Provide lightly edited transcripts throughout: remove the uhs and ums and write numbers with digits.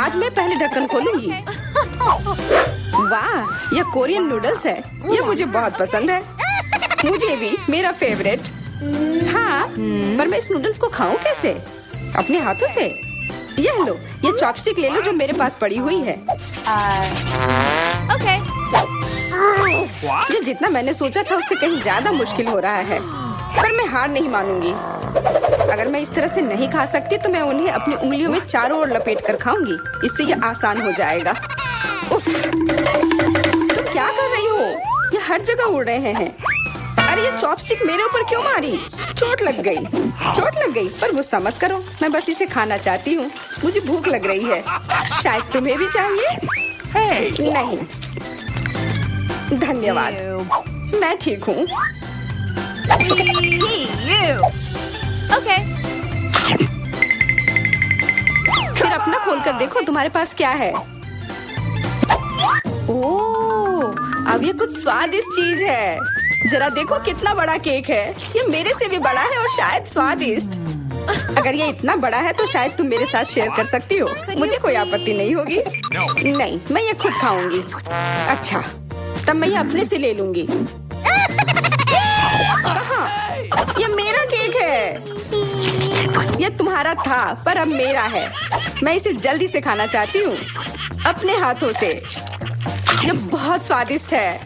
आज मैं पहले ढक्कन खोलूंगी। वाह, यह कोरियन नूडल्स है। यह मुझे बहुत पसंद है। मुझे भी, मेरा फेवरेट। हाँ, पर मैं इस नूडल्स को खाऊं कैसे? अपने हाथों से? यह लो, ये चॉपस्टिक ले लो जो मेरे पास पड़ी हुई है। ओके। ये जितना मैंने सोचा था उससे कहीं ज्यादा मुश्किल हो रहा है, पर मैं हार नहीं मानूंगी। अगर मैं इस तरह से नहीं खा सकती तो मैं उन्हें अपनी उंगलियों में चारों ओर लपेट कर खाऊंगी। इससे ये आसान हो जाएगा। उफ, तुम क्या कर रही हो? ये हर जगह उड़ रहे हैं। अरे ये चॉपस्टिक मेरे ऊपर क्यों मारी? चोट लग गई। पर गुस्सा मत करो, मैं बस इसे खाना चाहती हूँ। मुझे भूख लग रही है। शायद तुम्हें भी चाहिए? नहीं, धन्यवाद, मैं ठीक हूँ। ओके। फिर अपना खोल कर देखो तुम्हारे पास क्या है। ओह, अब ये कुछ स्वादिष्ट चीज है। जरा देखो कितना बड़ा केक है। ये मेरे से भी बड़ा है और शायद स्वादिष्ट। अगर ये इतना बड़ा है तो शायद तुम मेरे साथ शेयर कर सकती हो। मुझे कोई आपत्ति नहीं होगी। नहीं, मैं ये खुद खाऊंगी। अच्छा, तब मैं ये अपने से ले लूंगी। कहाँ? ये मेरा केक है। ये तुम्हारा था पर अब मेरा है। मैं इसे जल्दी से खाना चाहती हूँ, अपने हाथों से। ये बहुत स्वादिष्ट है।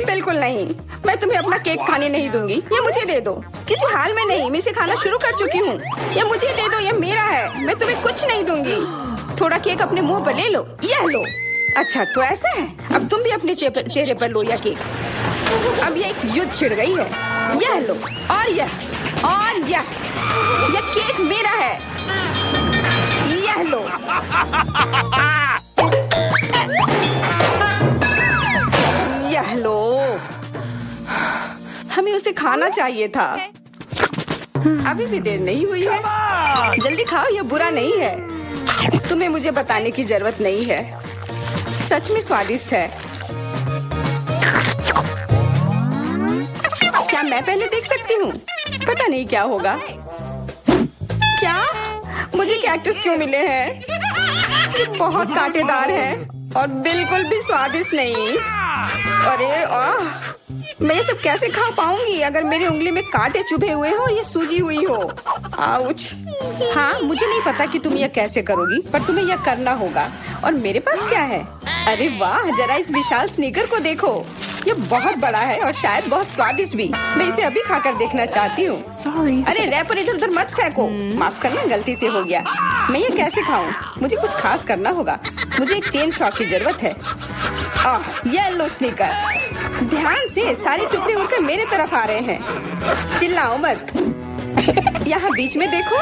बिल्कुल नहीं, मैं तुम्हें अपना केक खाने नहीं दूंगी। ये मुझे दे दो। किसी हाल में नहीं, मैं इसे खाना शुरू कर चुकी हूँ। ये मुझे दे दो, ये मेरा है। मैं तुम्हें कुछ नहीं दूंगी। थोड़ा केक अपने मुंह पर ले लो। यह लो। अच्छा, तो ऐसा है। अब तुम भी अपने चेहरे पर लो यह केक। अब ये एक युद्ध छिड़ गई है। यह लो, और यह केक मेरा है। यह लो। यह लो। हमें उसे खाना चाहिए था। अभी भी देर नहीं हुई है। जल्दी खाओ, यह बुरा नहीं है। तुम्हें मुझे बताने की जरूरत नहीं है। सच में स्वादिष्ट है। क्या मैं पहले देख सकती हूँ? पता नहीं क्या होगा। क्या मुझे कैक्टस क्यों मिले हैं? ये बहुत कांटेदार है और बिल्कुल भी स्वादिष्ट नहीं। अरे मैं ये सब कैसे खा पाऊंगी अगर मेरी उंगली में कांटे चुभे हुए हो और ये सूजी हुई हो। आउच। हाँ, मुझे नहीं पता कि तुम यह कैसे करोगी, पर तुम्हें यह करना होगा। और मेरे पास क्या है? अरे वाह, जरा इस विशाल स्नीकर को देखो। ये बहुत बड़ा है और शायद बहुत स्वादिष्ट भी। मैं इसे अभी खाकर देखना चाहती हूँ। अरे रैपर इधर उधर मत फेंको। माफ करना, गलती से हो गया। मैं ये कैसे खाऊं? मुझे कुछ खास करना होगा। मुझे एक चेन शॉक की जरूरत है। ये लो स्नीकर। ध्यान से, सारे टुकड़े उड़कर मेरे तरफ आ रहे हैं। चिल्लाओ मत। यहाँ बीच में देखो,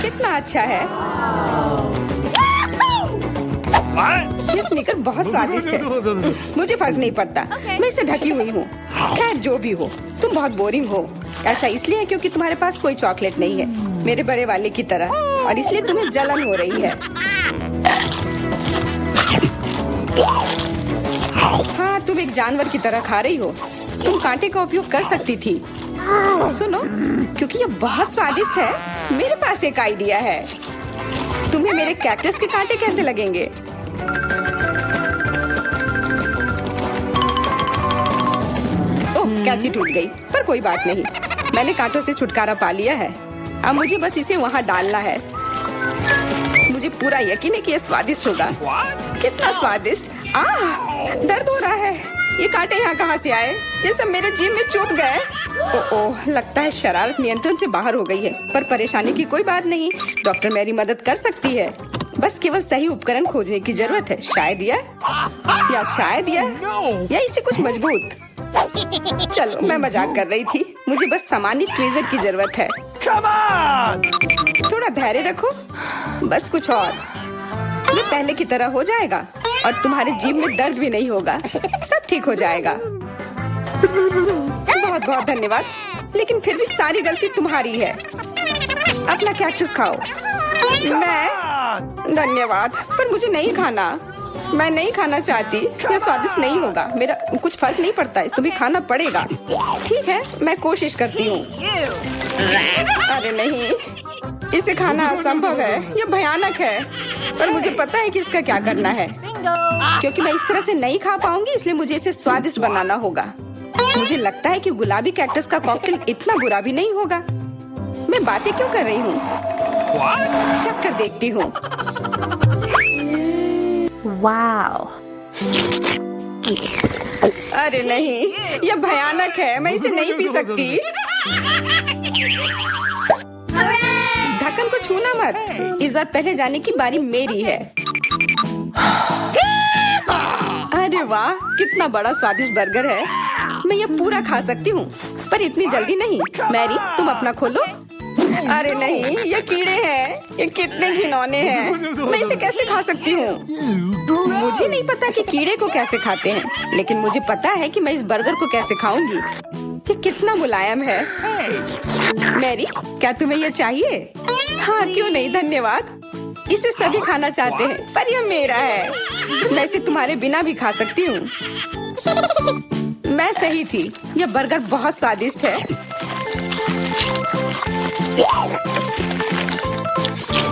कितना अच्छा है। ये स्नीकर बहुत स्वादिष्ट है। मुझे फर्क नहीं पड़ता, मैं इसे ढकी हुई हूँ। खैर जो भी हो, तुम बहुत बोरिंग हो। ऐसा इसलिए है क्योंकि तुम्हारे पास कोई चॉकलेट नहीं है, मेरे बड़े वाले की तरह, और इसलिए तुम्हें जलन हो रही है। हाँ, तुम एक जानवर की तरह खा रही हो। तुम कांटे का उपयोग कर सकती थी। सुनो, क्योंकि ये बहुत स्वादिष्ट है, मेरे पास एक आइडिया है। तुम्हें मेरे कैक्टस के कांटे कैसे लगेंगे? ओह, कैंची टूट गई, पर कोई बात नहीं। मैंने कांटों से छुटकारा पा लिया है। अब मुझे बस इसे वहाँ डालना है। मुझे पूरा यकीन है कि ये स्वादिष्ट होगा। कितना स्वादिष्ट। दर्द हो रहा है। ये कांटे यहाँ कहाँ से आए? ये सब मेरे जीभ में चुभ गए। ओह, लगता है शरारत नियंत्रण से बाहर हो गई है, पर परेशानी की कोई बात नहीं। डॉक्टर मेरी मदद कर सकती है। बस केवल सही उपकरण खोजने की जरूरत है। शायद या इसे कुछ मजबूत। चलो, मैं मजाक कर रही थी। मुझे बस सामान्य ट्वीजर की जरूरत है। थोड़ा धैर्य रखो, बस कुछ और। ये पहले की तरह हो जाएगा और तुम्हारे जीभ में दर्द भी नहीं होगा। सब ठीक हो जाएगा। बहुत बहुत धन्यवाद, लेकिन फिर भी सारी गलती तुम्हारी है। अपना कैक्टस खाओ। मैं धन्यवाद, पर मुझे नहीं खाना। मैं नहीं खाना चाहती। यह स्वादिष्ट नहीं होगा। मेरा कुछ फर्क नहीं पड़ता, तुम्हें खाना पड़ेगा। ठीक है, मैं कोशिश करती हूँ। अरे नहीं, इसे खाना असंभव है, ये भयानक है। पर मुझे पता है कि इसका क्या करना है। Bingo. क्योंकि मैं इस तरह से नहीं खा पाऊंगी, इसलिए मुझे इसे स्वादिष्ट बनाना होगा। मुझे लगता है कि गुलाबी कैक्टस का कॉकटेल इतना बुरा भी नहीं होगा। मैं बातें क्यों कर रही हूँ? चख कर देखती हूँ। Wow. अरे नहीं, यह भयानक है। मैं इसे नहीं पी सकती। ढक्कन को छूना मत। इस बार पहले जाने की बारी मेरी है। अरे वाह, कितना बड़ा स्वादिष्ट बर्गर है। मैं ये पूरा खा सकती हूँ, पर इतनी जल्दी नहीं। मैरी, तुम अपना खोलो। अरे नहीं, ये कीड़े हैं। ये कितने घिनौने हैं। मैं इसे कैसे खा सकती हूँ? मुझे नहीं पता कि कीड़े को कैसे खाते हैं, लेकिन मुझे पता है कि मैं इस बर्गर को कैसे खाऊंगी। ये कितना मुलायम है। मैरी, क्या तुम्हें ये चाहिए? हाँ, क्यों नहीं, धन्यवाद। इसे सभी खाना चाहते हैं, पर यह मेरा है। मैं इसे तुम्हारे बिना भी खा सकती हूँ। मैं सही थी, यह बर्गर बहुत स्वादिष्ट है।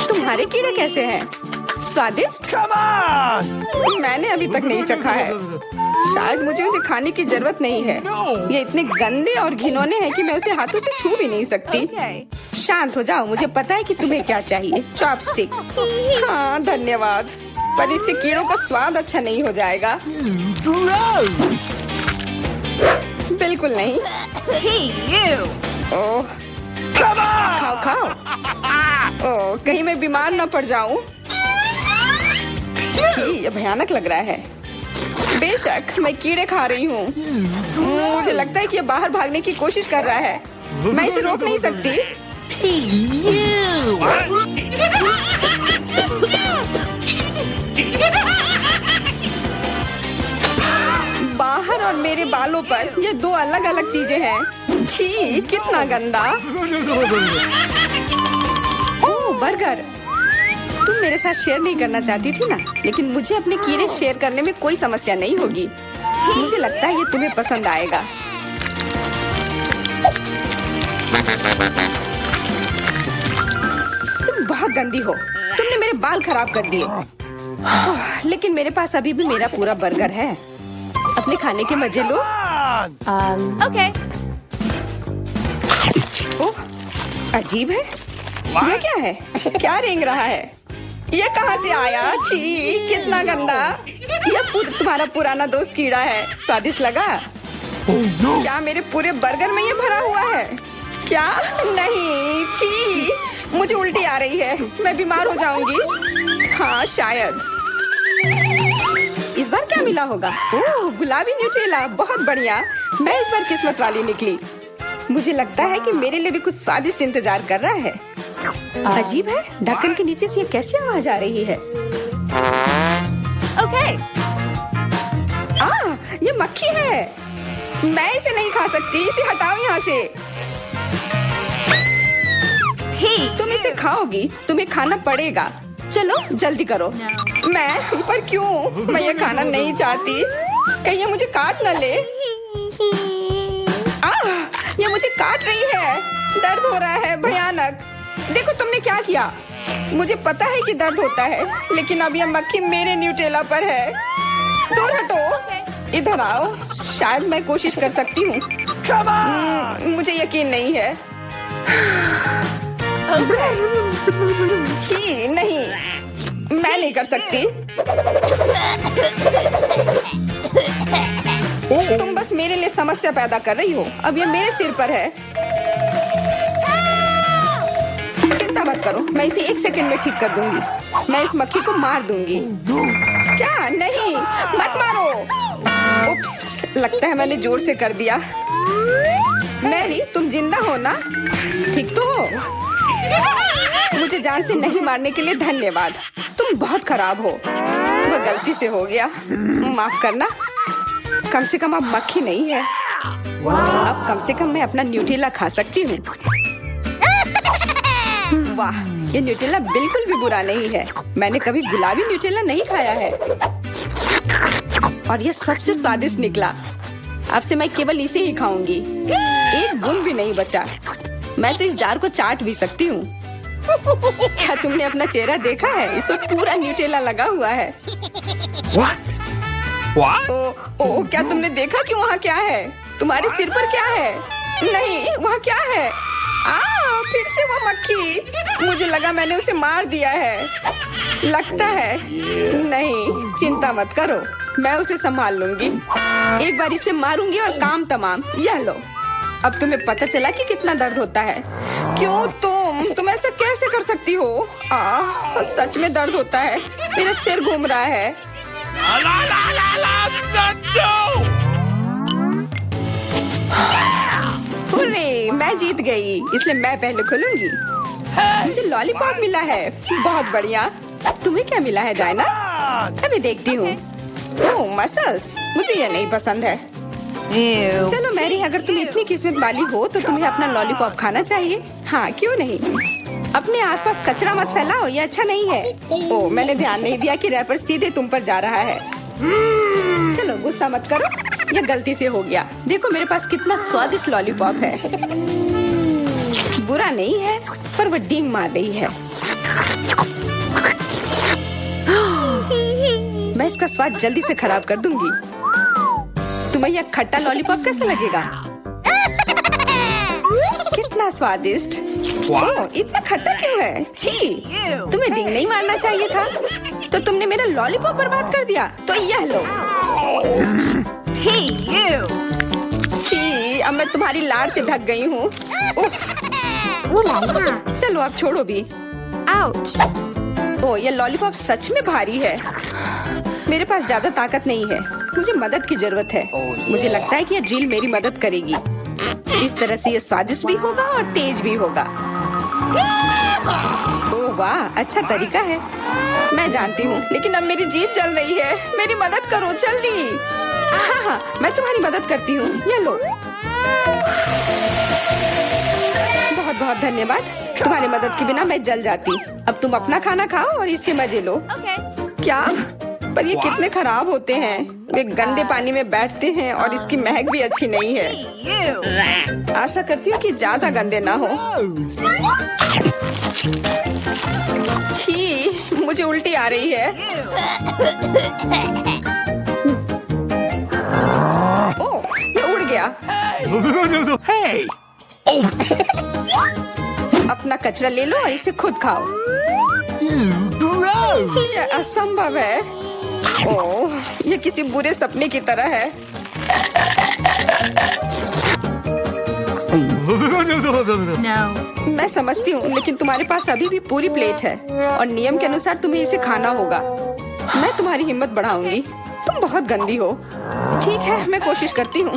तुम्हारे कीड़े कैसे हैं? स्वादिष्ट? मैंने अभी तक नहीं चखा है। शायद मुझे उसे खाने की जरूरत नहीं है। ये इतने गंदे और घिनौने हैं कि मैं उसे हाथों से छू भी नहीं सकती। Okay. शांत हो जाओ, मुझे पता है कि तुम्हें क्या चाहिए। चॉपस्टिक। हाँ, धन्यवाद। पर इससे कीड़ों का स्वाद अच्छा नहीं हो जाएगा। बिल्कुल नहीं। Hey, you. ओह, खाओ खाओ। ओह, कहीं मैं बीमार न पड़ जाऊं। छी, ये भयानक लग रहा है। बेशक मैं कीड़े खा रही हूँ। मुझे लगता है कि ये बाहर भागने की कोशिश कर रहा है। मैं इसे रोक नहीं सकती। बाहर और मेरे बालों पर ये दो अलग अलग चीजें हैं। छी, कितना गंदा। ओह, बर्गर। तुम मेरे साथ शेयर नहीं करना चाहती थी ना, लेकिन मुझे अपने कीड़े शेयर करने में कोई समस्या नहीं होगी। मुझे लगता है ये तुम्हें पसंद आएगा। तुम बहुत गंदी हो। तुमने मेरे बाल खराब कर दिए। ओह, लेकिन मेरे पास अभी भी मेरा पूरा बर्गर है। अपने खाने के मजे लो। Okay. ओह, अजीब है। ये क्या है? क्या रेंग रहा है? ये कहाँ से आया? छी, कितना गंदा। यह तुम्हारा पुराना दोस्त कीड़ा है। स्वादिष्ट लगा? क्या मेरे पूरे बर्गर में ये भरा हुआ है? क्या? नहीं, छी, मुझे उल्टी आ रही है। मैं बीमार हो जाऊंगी। हाँ, शायद। इस बार क्या मिला होगा? ओह, गुलाबी न्यूटेला, बहुत बढ़िया। मैं इस बार किस्मत वाली निकली। मुझे लगता है कि मेरे लिए भी कुछ स्वादिष्ट इंतजार कर रहा है। अजीब है, ढक्कन के नीचे से ये कैसे आवाज आ रही है? Okay. ये मक्खी है। मैं इसे नहीं खा सकती। इसे हटाओ यहाँ से। Hey. तुम इसे खाओगी, तुम्हें खाना पड़ेगा। चलो जल्दी करो। मैं? पर क्यों? मैं ये खाना नहीं चाहती। कहीं ये मुझे काट न ले। ये मुझे काट रही है। दर्द हो रहा है, भयानक। देखो तुमने क्या किया। मुझे पता है कि दर्द होता है, लेकिन अब यह मक्खी मेरे न्यूटेला पर है। दूर हटो। इधर आओ। शायद मैं कोशिश कर सकती हूँ। मुझे यकीन नहीं है। छी, नहीं, मैं नहीं कर सकती। तुम बस मेरे लिए समस्या पैदा कर रही हो। अब ये मेरे सिर पर है। चिंता मत करो, मैं इसे 1 सेकंड में ठीक कर दूंगी। मैं इस मक्खी को मार दूंगी। क्या? नहीं, मत मारो। उप्स, लगता है मैंने जोर से कर दिया। मैरी, तुम जिंदा हो ना? ठीक तो हो? मुझे जान से नहीं मारने के लिए धन्यवाद। तुम बहुत खराब हो। वह गलती से हो गया, माफ करना। कम से कम अब मक्खी नहीं है। अब कम से कम मैं अपना न्यूटेला खा सकती हूँ। वाह, ये न्यूटेला बिल्कुल भी बुरा नहीं है। मैंने कभी गुलाबी न्यूटेला नहीं खाया है और ये सबसे स्वादिष्ट निकला। अब से मैं केवल इसे ही खाऊंगी। एक बूंद भी नहीं बचा। मैं तो इस जार को चाट भी सकती हूँ। क्या तुमने अपना चेहरा देखा है? इस पर पूरा न्यूटेला लगा हुआ है। What? What? ओ, क्या तुमने देखा कि वहाँ क्या है? तुम्हारे सिर पर क्या है? नहीं, वहाँ क्या है? फिर से वो मक्खी। मुझे लगा मैंने उसे मार दिया है। लगता है नहीं, चिंता मत करो, मैं उसे संभाल लूंगी। एक बार इसे मारूंगी और काम तमाम। यह लो, अब तुम्हें पता चला कि कितना दर्द होता है। क्यों तुम ऐसा कैसे कर सकती हो? सच में दर्द होता है। मेरा सिर घूम रहा है। No! हुर्रे, मैं जीत गई, इसलिए मैं पहले खुलूंगी। मुझे लॉलीपॉप मिला है, बहुत बढ़िया। तुम्हें क्या मिला है डायना? अभी देखती हूँ। ओह, मसल्स, मुझे ये नहीं पसंद है। Ew. चलो मैरी, अगर तुम इतनी किस्मत वाली हो तो तुम्हें अपना लॉलीपॉप खाना चाहिए। हाँ, क्यों नहीं। अपने आसपास कचरा मत फैलाओ, ये अच्छा नहीं है। ओह, मैंने ध्यान नहीं दिया कि रैपर सीधे तुम पर जा रहा है। चलो गुस्सा मत करो, ये गलती से हो गया। देखो मेरे पास कितना स्वादिष्ट लॉलीपॉप है। बुरा नहीं है, पर वो डींग मार रही है। मैं इसका स्वाद जल्दी से खराब कर दूंगी। तुम्हें यह खट्टा लॉलीपॉप कैसा लगेगा? कितना स्वादिष्ट। ओह, इतना खट्टा क्यों है? छी, तुम्हें डींग नहीं मारना चाहिए था। तो तुमने मेरा लॉलीपॉप बर्बाद कर दिया। तो यह लो। Hey, you. छी, अब मैं तुम्हारी लाड़ से ढक गई हूँ। उफ। चलो अब छोड़ो भी। Ouch. ओह, ये लॉलीपॉप सच में भारी है। मेरे पास ज्यादा ताकत नहीं है, मुझे मदद की जरूरत है। मुझे लगता है कि ये ड्रिल मेरी मदद करेगी। इस तरह से ये स्वादिष्ट भी होगा और तेज भी होगा। ओह वाह, अच्छा तरीका है। मैं जानती हूँ, लेकिन अब मेरी जीभ जल रही है। मेरी मदद करो जल्दी। हाँ, मैं तुम्हारी मदद करती हूँ। ये लो। बहुत बहुत धन्यवाद। तुम्हारी मदद के बिना मैं जल जाती। अब तुम अपना खाना खाओ और इसके मजे लो। Okay. क्या? पर ये कितने खराब होते हैं। वे गंदे पानी में बैठते हैं और इसकी महक भी अच्छी नहीं है। Hey, you. आशा करती हूँ कि ज्यादा गंदे ना हो। छी, मुझे उल्टी आ रही है। ओह, ये उड़ गया। Hey! अपना कचरा ले लो और इसे खुद खाओ। Gross! ये असंभव है। ओह, ये किसी बुरे सपने की तरह है। No. मैं समझती हूँ, लेकिन तुम्हारे पास अभी भी पूरी प्लेट है और नियम के अनुसार तुम्हें इसे खाना होगा। मैं तुम्हारी हिम्मत बढ़ाऊंगी। तुम बहुत गंदी हो। ठीक है, मैं कोशिश करती हूँ।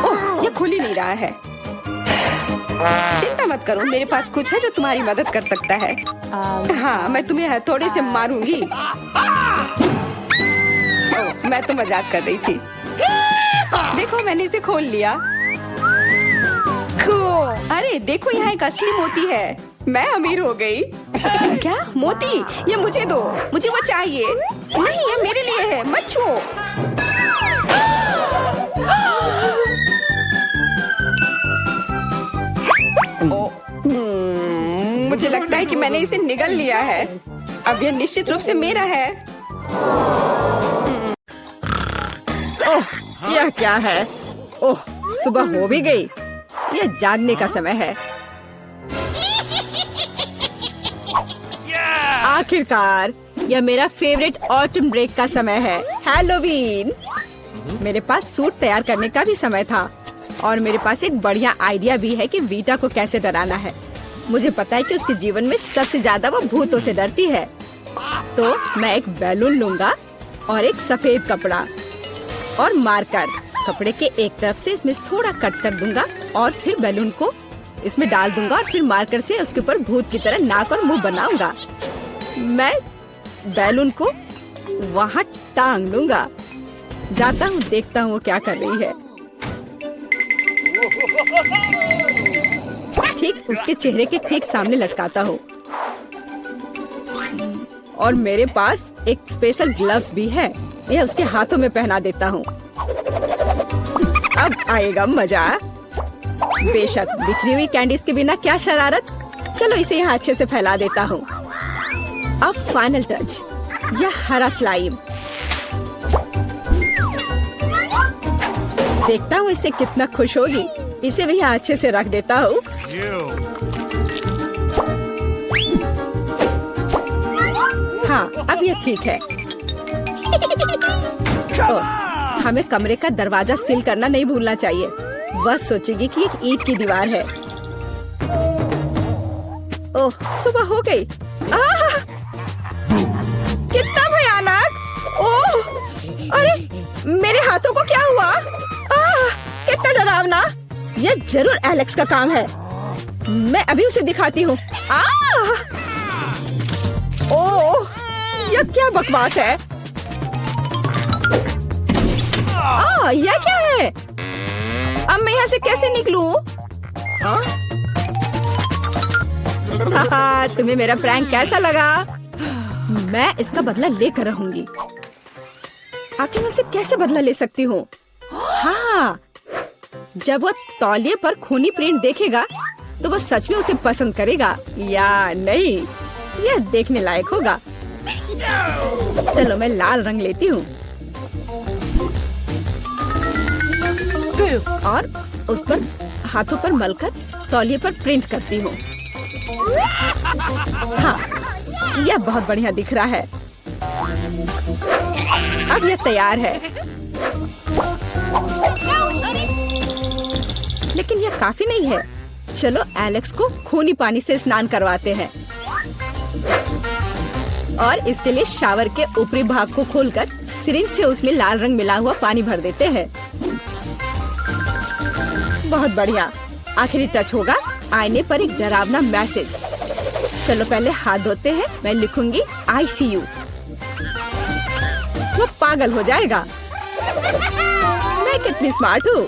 ओह, ये खुल ही नहीं रहा है। चिंता मत करो, मेरे पास कुछ है जो तुम्हारी मदद कर सकता है। हाँ, मैं तुम्हें हथौड़े से मारूंगी। ओह, मैं तो मजाक कर रही थी। देखो, मैंने इसे खोल लिया। Cool. अरे देखो, यहाँ एक असली मोती है। मैं अमीर हो गई। क्या मोती? ये मुझे दो, मुझे वो चाहिए। नहीं, ये मेरे लिए है, मत छुओ। मुझे लगता है कि मैंने इसे निगल लिया है। अब यह निश्चित रूप से मेरा है। ओह, यह क्या है? ओह, सुबह हो भी गई। यह जागने का समय है। आखिरकार, यह मेरा फेवरेट ऑटम ब्रेक का समय है, हैलोवीन। मेरे पास सूट तैयार करने का भी समय था और मेरे पास एक बढ़िया आइडिया भी है कि वीटा को कैसे डराना है। मुझे पता है कि उसके जीवन में सबसे ज्यादा वो भूतों से डरती है। तो मैं एक बैलून लूंगा और एक सफेद कपड़ा और मार्कर। कपड़े के एक तरफ से इसमें थोड़ा कट कर दूंगा और फिर बैलून को इसमें डाल दूंगा और फिर मार्कर से उसके ऊपर भूत की तरह नाक और मुंह बनाऊंगा। मैं बैलून को वहाँ टांग लूंगा। जाता हूँ, देखता हूँ वो क्या कर रही है। ठीक उसके चेहरे के ठीक सामने लटकाता हूँ और मेरे पास एक स्पेशल ग्लव्स भी है। यह उसके हाथों में पहना देता हूँ। अब आएगा मजा। बेशक बिखरी हुई कैंडीज के बिना क्या शरारत। चलो इसे यहाँ अच्छे से फैला देता हूँ। अब फाइनल टच, यह हरा स्लाइम। देखता हूँ इससे कितना खुश होगी। इसे भी यहाँ अच्छे से रख देता हूँ। हाँ, अब ये ठीक है। हमें कमरे का दरवाजा सील करना नहीं भूलना चाहिए। वह सोचेगी कि एक ईंट की दीवार है। ओह, सुबह हो गई। कितना भयानक! ओह, अरे मेरे हाथों को क्या हुआ? कितना डरावना! यह जरूर एलेक्स का काम है। मैं अभी उसे दिखाती हूँ। ओह, यह क्या बकवास है? यह क्या है? अब मैं यहाँ से कैसे निकलूं? तुम्हें मेरा प्रैंक कैसा लगा? मैं इसका बदला लेकर रहूंगी। आखिर मैं उसे कैसे बदला ले सकती हूँ? हाँ, जब वो तौलिए पर खूनी प्रिंट देखेगा तो वो सच में उसे पसंद करेगा या नहीं, यह देखने लायक होगा। चलो मैं लाल रंग लेती हूँ और उस पर हाथों पर मलकर तौलिए पर प्रिंट करती हूँ। हाँ, यह बहुत बढ़िया दिख रहा है। अब यह तैयार है। लेकिन यह काफी नहीं है। चलो एलेक्स को खूनी पानी से स्नान करवाते हैं और इसके लिए शावर के ऊपरी भाग को खोलकर सिरिंज से उसमें लाल रंग मिला हुआ पानी भर देते हैं। बहुत बढ़िया। आखिरी टच होगा आईने पर एक डरावना मैसेज। चलो पहले हाथ धोते हैं। मैं लिखूंगी ICU। वो पागल हो जाएगा। मैं कितनी स्मार्ट हूँ।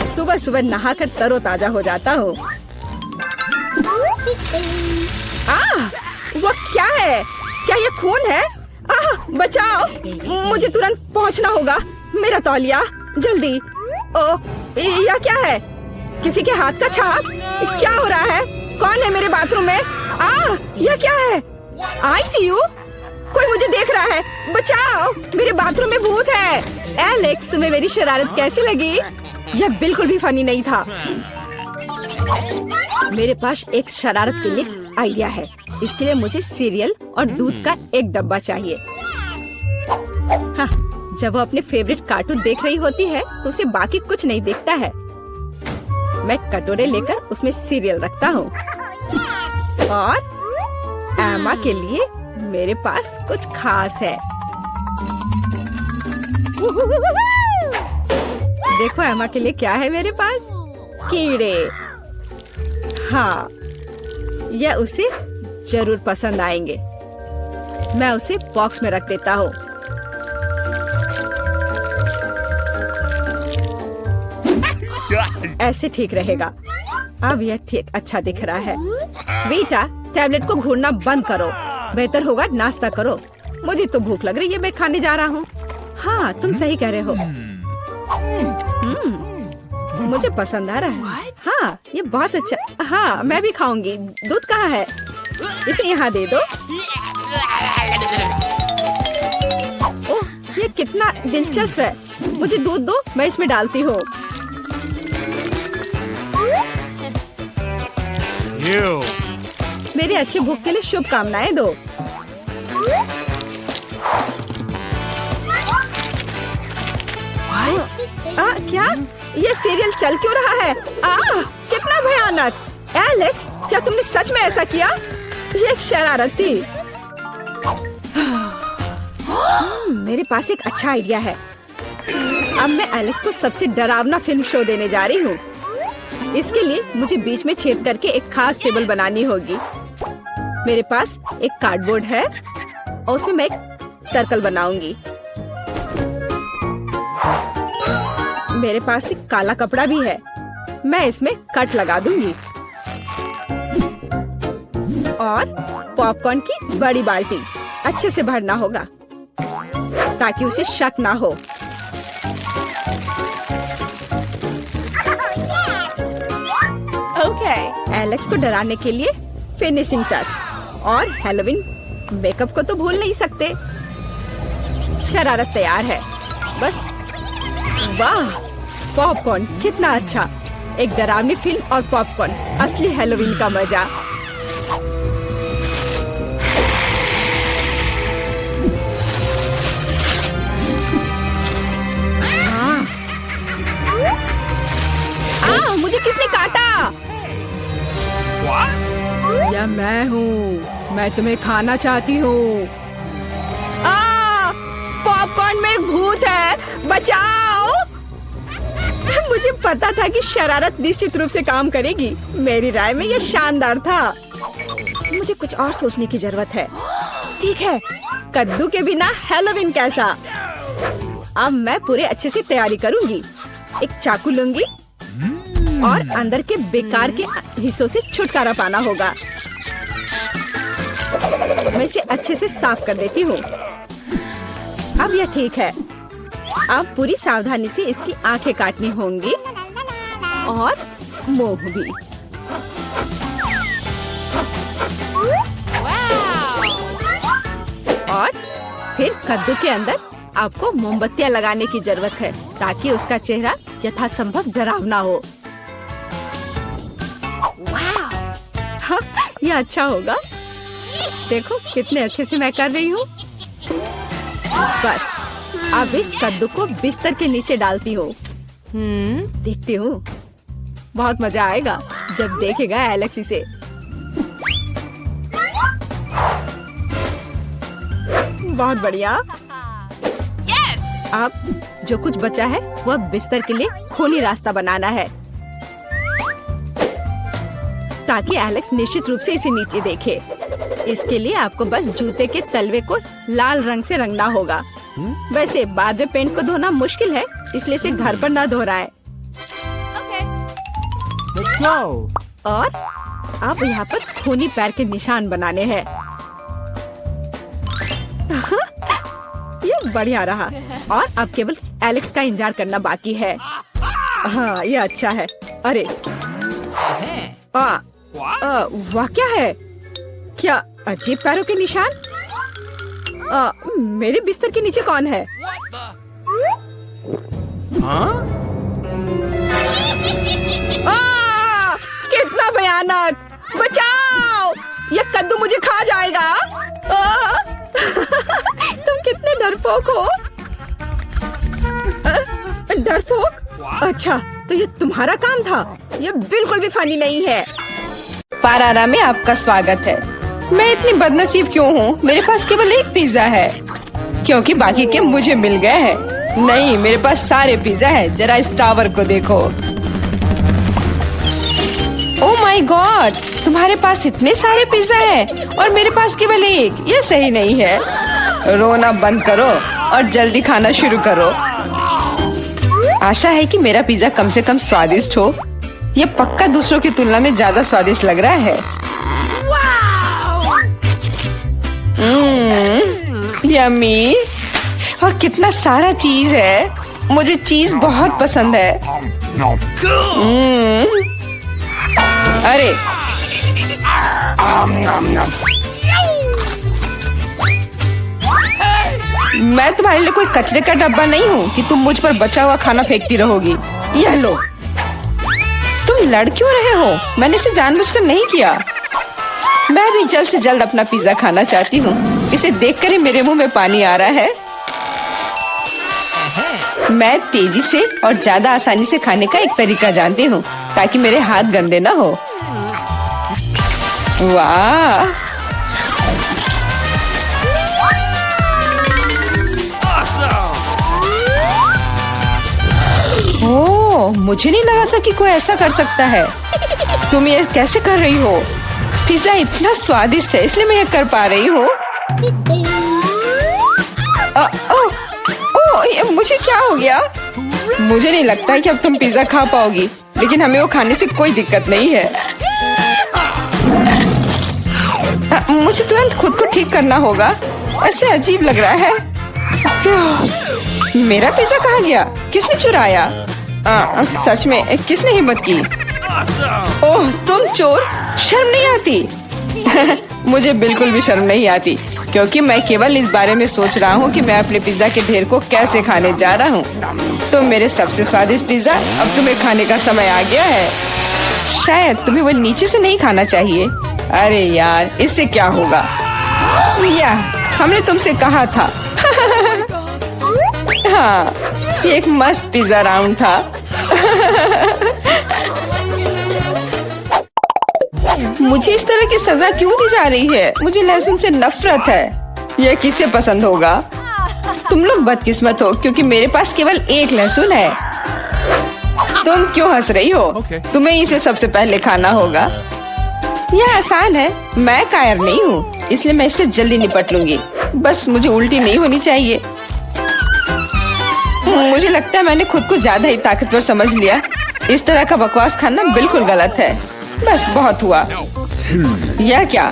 सुबह सुबह नहाकर तरोताजा हो जाता हूँ। वो क्या है? क्या ये खून है? बचाओ, मुझे तुरंत पहुँचना होगा। मेरा तौलिया, जल्दी। यह क्या है? किसी के हाथ का छाप? क्या हो रहा है? कौन है मेरे बाथरूम में? यह क्या है? ICU? कोई मुझे देख रहा है। बचाओ, मेरे बाथरूम में भूत है। एलेक्स, तुम्हें मेरी शरारत कैसी लगी? यह बिल्कुल भी फनी नहीं था। मेरे पास एक शरारत के लिए आइडिया है। इसके लिए मुझे सीरियल और दूध का एक डब्बा चाहिए। हाँ, जब वो अपने फेवरेट कार्टून देख रही होती है तो उसे बाकी कुछ नहीं दिखता है। मैं कटोरे लेकर उसमें सीरियल रखता हूँ और एमा के लिए मेरे पास कुछ खास है। देखो एमा के लिए क्या है मेरे पास? कीड़े। हाँ, यह उसे जरूर पसंद आएंगे। मैं उसे बॉक्स में रख देता हूँ। ऐसे ठीक रहेगा। अब यह ठीक अच्छा दिख रहा है। बेटा, टैबलेट को घूरना बंद करो। बेहतर होगा नाश्ता करो। मुझे तो भूख लग रही है। मैं खाने जा रहा हूँ। हाँ, तुम सही कह रहे हो। मुझे पसंद आ रहा है। हाँ, ये बहुत अच्छा। हाँ, मैं भी खाऊंगी। दूध कहाँ है? इसे यहाँ दे दो। ओह, ये कितना दिलचस्प है। मुझे दूध दो, मैं इसमें डालती हूँ। मेरे अच्छे भूख के लिए शुभकामनाएं दो। क्या? ये सीरियल चल क्यों रहा है? कितना भयानक! एलेक्स, क्या तुमने सच में ऐसा किया? ये एक शरारत थी। मेरे पास एक अच्छा आइडिया है। अब मैं एलेक्स को सबसे डरावना फिल्म शो देने जा रही हूँ। इसके लिए मुझे बीच में छेद करके एक खास टेबल बनानी होगी। मेरे पास एक कार्डबोर्ड है और उसमें मैं एक सर्कल बनाऊंगी। मेरे पास एक काला कपड़ा भी है। मैं इसमें कट लगा दूंगी और पॉपकॉर्न की बड़ी बाल्टी अच्छे से भरना होगा ताकि उसे शक ना हो। एलेक्स को डराने के लिए फिनिशिंग टच। और हैलोवीन मेकअप को तो भूल नहीं सकते। शरारत तैयार है बस। वाह, पॉपकॉर्न कितना अच्छा। एक डरावनी फिल्म और पॉपकॉर्न, असली हैलोवीन का मजा। मुझे किसने काटा? What? यह मैं हूँ, मैं तुम्हें खाना चाहती हूँ। पॉपकॉर्न में एक भूत है, बचाओ। मुझे पता था कि शरारत निश्चित रूप से काम करेगी। मेरी राय में यह शानदार था। मुझे कुछ और सोचने की जरूरत है। ठीक है, कद्दू के बिना हैलोवीन कैसा? अब मैं पूरे अच्छे से तैयारी करूंगी। एक चाकू लूंगी और अंदर के बेकार के हिस्सों से छुटकारा पाना होगा। मैं इसे अच्छे से साफ कर देती हूँ। अब यह ठीक है। अब पूरी सावधानी से इसकी आंखें काटनी होंगी और मुंह भी। और फिर कद्दू के अंदर आपको मोमबत्तियां लगाने की जरूरत है ताकि उसका चेहरा यथासंभव डरावना हो। हाँ, यह अच्छा होगा। देखो कितने अच्छे से मैं कर रही हूँ। बस अब इस कद्दू को बिस्तर के नीचे डालती हूँ। देखती हूँ, बहुत मजा आएगा जब देखेगा एलेक्स इसे। बहुत बढ़िया। अब जो कुछ बचा है वह बिस्तर के लिए खूनी रास्ता बनाना है ताकि एलेक्स निश्चित रूप से इसे नीचे देखे। इसके लिए आपको बस जूते के तलवे को लाल रंग से रंगना होगा। वैसे बाद में पेंट को धोना मुश्किल है, इसलिए इसे घर पर ना दोहराएं। Let's go. और अब यहाँ पर खूनी पैर के निशान बनाने हैं। ये बढ़िया रहा। और अब केवल एलेक्स का इंतजार करना बाकी है। हाँ, ये अच्छा है। अरे वाह, क्या है? क्या अजीब पैरों के निशान? मेरे बिस्तर के नीचे कौन है? कितना भयानक! बचाओ! यह कद्दू मुझे खा जाएगा। तुम कितने डरपोक हो। डरपोक? अच्छा, तो ये तुम्हारा काम था। यह बिल्कुल भी फनी नहीं है। पारारा में आपका स्वागत है। मैं इतनी बदनसीब क्यों हूँ? मेरे पास केवल एक पिज्जा है क्योंकि बाकी के मुझे मिल गए हैं। नहीं, मेरे पास सारे पिज्जा है। जरा इस टावर को देखो। ओह माय गॉड, तुम्हारे पास इतने सारे पिज्जा हैं और मेरे पास केवल एक। ये सही नहीं है। रोना बंद करो और जल्दी खाना शुरू करो। आशा है कि मेरा पिज्जा कम से कम स्वादिष्ट हो। ये पक्का दूसरों की तुलना में ज्यादा स्वादिष्ट लग रहा है। यम्मी। और कितना सारा चीज है। मुझे चीज बहुत पसंद है। अरे मैं तुम्हारे लिए कोई कचरे का डब्बा नहीं हूँ कि तुम मुझ पर बचा हुआ खाना फेंकती रहोगी। यह लो। तुम लड़ क्यों रहे हो? मैंने इसे जानबूझकर नहीं किया। मैं भी जल्द से जल्द अपना पिज्जा खाना चाहती हूँ। इसे देखकर ही मेरे मुंह में पानी आ रहा है। मैं तेजी से और ज्यादा आसानी से खाने का एक तरीका जानती हूँ ताकि मेरे हाथ गंदे ना हो। वाह, ओह, मुझे नहीं लगा था कि कोई ऐसा कर सकता है। तुम ये कैसे कर रही हो? पिज्जा इतना स्वादिष्ट है इसलिए मैं ये कर पा रही हूँ। मुझे क्या हो गया? मुझे नहीं लगता है कि अब तुम पिज्जा खा पाओगी, लेकिन हमें वो खाने से कोई दिक्कत नहीं है। मुझे तुरंत खुद को ठीक करना होगा। ऐसे अजीब लग रहा है। मेरा पिज्जा कहाँ गया? किसने चुराया? सच में किसने हिम्मत की? Awesome! ओह तुम चोर, शर्म नहीं आती? मुझे बिल्कुल भी शर्म नहीं आती, क्योंकि मैं केवल इस बारे में सोच रहा हूँ कि मैं अपने पिज्जा के ढेर को कैसे खाने जा रहा हूँ। तो मेरे सबसे स्वादिष्ट पिज्जा, अब तुम्हें खाने का समय आ गया है। शायद तुम्हें वो नीचे से नहीं खाना चाहिए। अरे यार, इससे क्या होगा? या हमने तुमसे कहा था। हाँ, ये एक मस्त पिज्जा राउंड था। मुझे इस तरह की सजा क्यों दी जा रही है? मुझे लहसुन से नफरत है। यह किसे पसंद होगा? तुम लोग बदकिस्मत हो, क्योंकि मेरे पास केवल एक लहसुन है। तुम क्यों हंस रही हो? तुम्हें इसे सबसे पहले खाना होगा। यह आसान है, मैं कायर नहीं हूँ, इसलिए मैं इससे जल्दी निपट लूंगी। बस मुझे उल्टी नहीं होनी चाहिए। मुझे लगता है मैंने खुद को ज्यादा ही ताकतवर समझ लिया। इस तरह का बकवास खाना बिल्कुल गलत है। बस बहुत हुआ। यह क्या?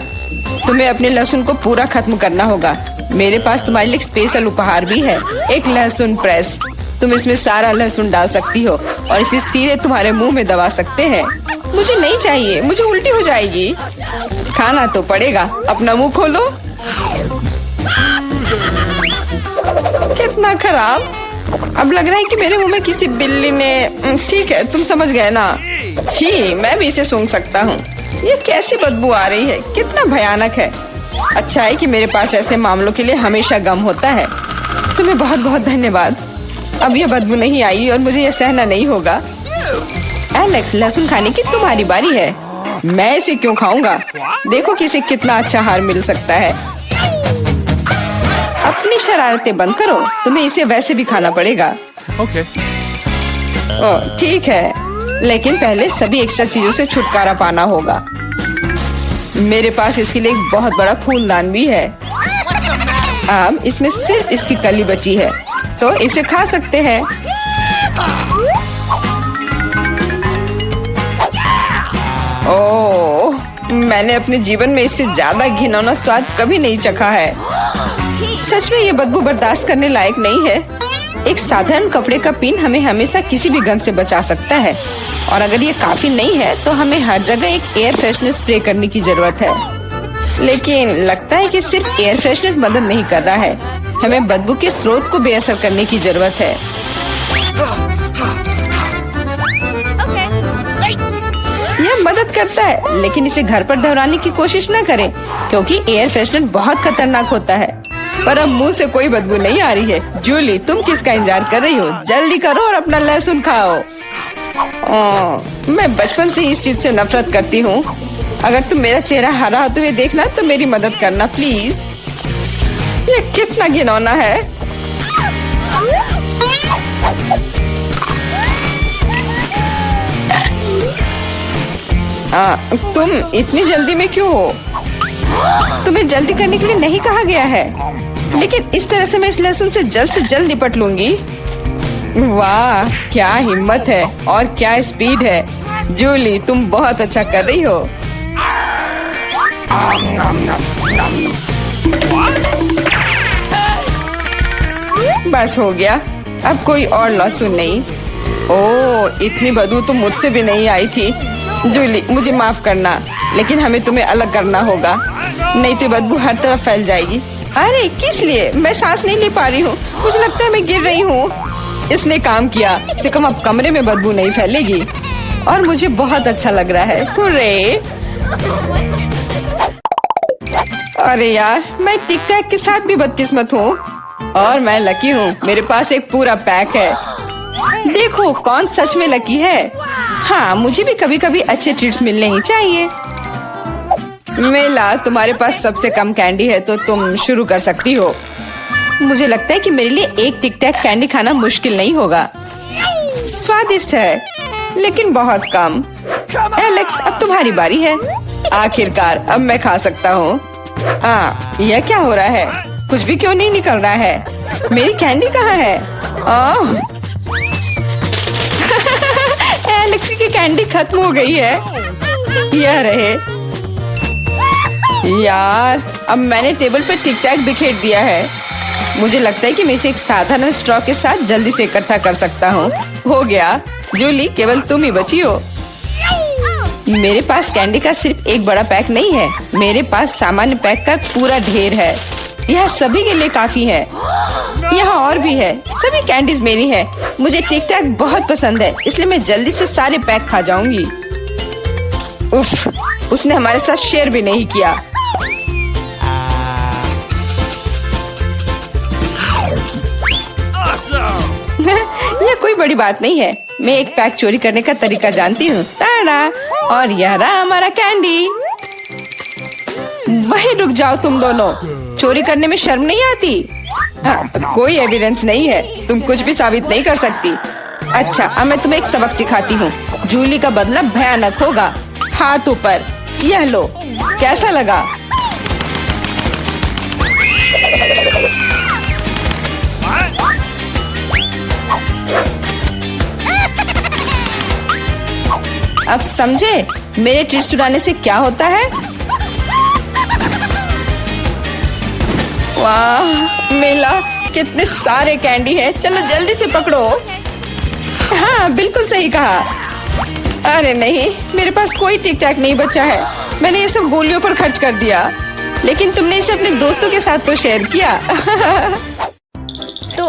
तुम्हें अपने लहसुन को पूरा खत्म करना होगा। मेरे पास तुम्हारे लिए एक स्पेशल उपहार भी है, एक लहसुन प्रेस। तुम इसमें सारा लहसुन डाल सकती हो और इसे सीधे तुम्हारे मुंह में दबा सकते हैं। मुझे नहीं चाहिए, मुझे उल्टी हो जाएगी। खाना तो पड़ेगा। अपना मुंह खोलो। कितना खराब। अब लग रहा है कि मेरे मुंह में किसी बिल्ली ने, ठीक है तुम समझ गए ना। छी, मैं भी इसे सूंघ सकता हूँ। ये कैसी बदबू आ रही है, कितना भयानक है। अच्छा है कि मेरे पास ऐसे मामलों के लिए हमेशा गम होता है। तुम्हें बहुत बहुत धन्यवाद। अब यह बदबू नहीं आई और मुझे यह सहना नहीं होगा। एलेक्स, लहसुन खाने की तुम्हारी बारी है। मैं इसे क्यों खाऊंगा? देखो कि इसे कितना अच्छा आहार मिल सकता है। अपनी शरारतें बंद करो, तुम्हें इसे वैसे भी खाना पड़ेगा। Okay. ओह ठीक है, लेकिन पहले सभी एक्स्ट्रा चीजों से छुटकारा पाना होगा। मेरे पास इसके लिए एक बहुत बड़ा फूलदान भी है। अब इसमें सिर्फ इसकी कली बची है, तो इसे खा सकते हैं। ओह, मैंने अपने जीवन में इससे ज्यादा घिनौना स्वाद कभी नहीं चखा है। सच में ये बदबू बर्दाश्त करने लायक नहीं है। एक साधारण कपड़े का पिन हमें हमेशा किसी भी गंध से बचा सकता है, और अगर ये काफी नहीं है तो हमें हर जगह एक एयर फ्रेशनर स्प्रे करने की जरूरत है। लेकिन लगता है कि सिर्फ एयर फ्रेशनर मदद नहीं कर रहा है, हमें बदबू के स्रोत को बेअसर करने की जरूरत है। यह मदद करता है, लेकिन इसे घर पर दोहराने की कोशिश न करें, क्योंकि एयर फ्रेशनर बहुत खतरनाक होता है। पर अब मुंह से कोई बदबू नहीं आ रही है। जूली, तुम किसका इंतजार कर रही हो? जल्दी करो और अपना लहसुन खाओ। मैं बचपन से ही इस चीज से नफरत करती हूँ। अगर तुम मेरा चेहरा हरा होते हुए देखना तो मेरी मदद करना प्लीज। ये कितना घिनौना है। तुम इतनी जल्दी में क्यों हो? तुम्हें जल्दी करने के लिए नहीं कहा गया है, लेकिन इस तरह से मैं इस लहसुन से जल्द निपट लूंगी। वाह, क्या हिम्मत है और क्या स्पीड है। जूली, तुम बहुत अच्छा कर रही हो। बस हो गया, अब कोई और लहसुन नहीं। ओह, इतनी बदबू तो मुझसे भी नहीं आई थी। जूली, मुझे माफ करना, लेकिन हमें तुम्हें अलग करना होगा, नहीं तो बदबू हर तरफ फैल जाएगी। अरे किस लिए? मैं सांस नहीं ले पा रही हूँ, मुझे लगता है मैं गिर रही हूँ। इसने काम किया, से कम अब कमरे में बदबू नहीं फैलेगी और मुझे बहुत अच्छा लग रहा है। हुर्रे! अरे यार, मैं टिक टैक के साथ भी बदकिस्मत हूँ और मैं लकी हूँ, मेरे पास एक पूरा पैक है। देखो कौन सच में लकी है। हाँ, मुझे भी कभी कभी अच्छे ट्रीट्स मिलने ही चाहिए। मेला, तुम्हारे पास सबसे कम कैंडी है तो तुम शुरू कर सकती हो। मुझे लगता है कि मेरे लिए एक टिक टैक कैंडी खाना मुश्किल नहीं होगा। स्वादिष्ट है, लेकिन बहुत कम। एलेक्स, अब तुम्हारी बारी है। आखिरकार अब मैं खा सकता हूँ। यह क्या हो रहा है? कुछ भी क्यों नहीं निकल रहा है? मेरी कैंडी कहाँ है? एलेक्स की कैंडी खत्म हो गई है। यह रहे। यार, अब मैंने टेबल पर टिक टैक बिखेर दिया है। मुझे लगता है कि मैं इसे एक साधारण स्ट्रॉ के साथ जल्दी से इकट्ठा कर सकता हूँ। हो गया। जूली, केवल तुम ही बची हो। मेरे पास कैंडी का सिर्फ एक बड़ा पैक नहीं है, मेरे पास सामान्य पैक का पूरा ढेर है। यह सभी के लिए काफी है। यहाँ और भी है। सभी कैंडीज मेरी है। मुझे टिक टैक बहुत पसंद है, इसलिए मैं जल्दी से सारे पैक खा जाऊंगी। उफ, उसने हमारे साथ शेयर भी नहीं किया। यह कोई बड़ी बात नहीं है। मैं एक पैक चोरी करने का तरीका जानती हूँ। ताड़ा, और यह रहा हमारा कैंडी। वहीं रुक जाओ तुम दोनों। चोरी करने में शर्म नहीं आती? हाँ, कोई एविडेंस नहीं है, तुम कुछ भी साबित नहीं कर सकती। अच्छा, अब मैं तुम्हें एक सबक सिखाती हूँ। जूली का बदला भयानक होगा। हाथ ऊपर। यह लो, कैसा लगा? अब समझे मेरे ट्रीट्स चुराने से क्या होता है? वाह, मिला। कितने सारे कैंडी है। चलो जल्दी से पकड़ो। हाँ, बिल्कुल सही कहा। अरे नहीं, मेरे पास कोई टिक टैक नहीं बचा है। मैंने ये सब गोलियों पर खर्च कर दिया। लेकिन तुमने इसे अपने दोस्तों के साथ तो शेयर किया। तो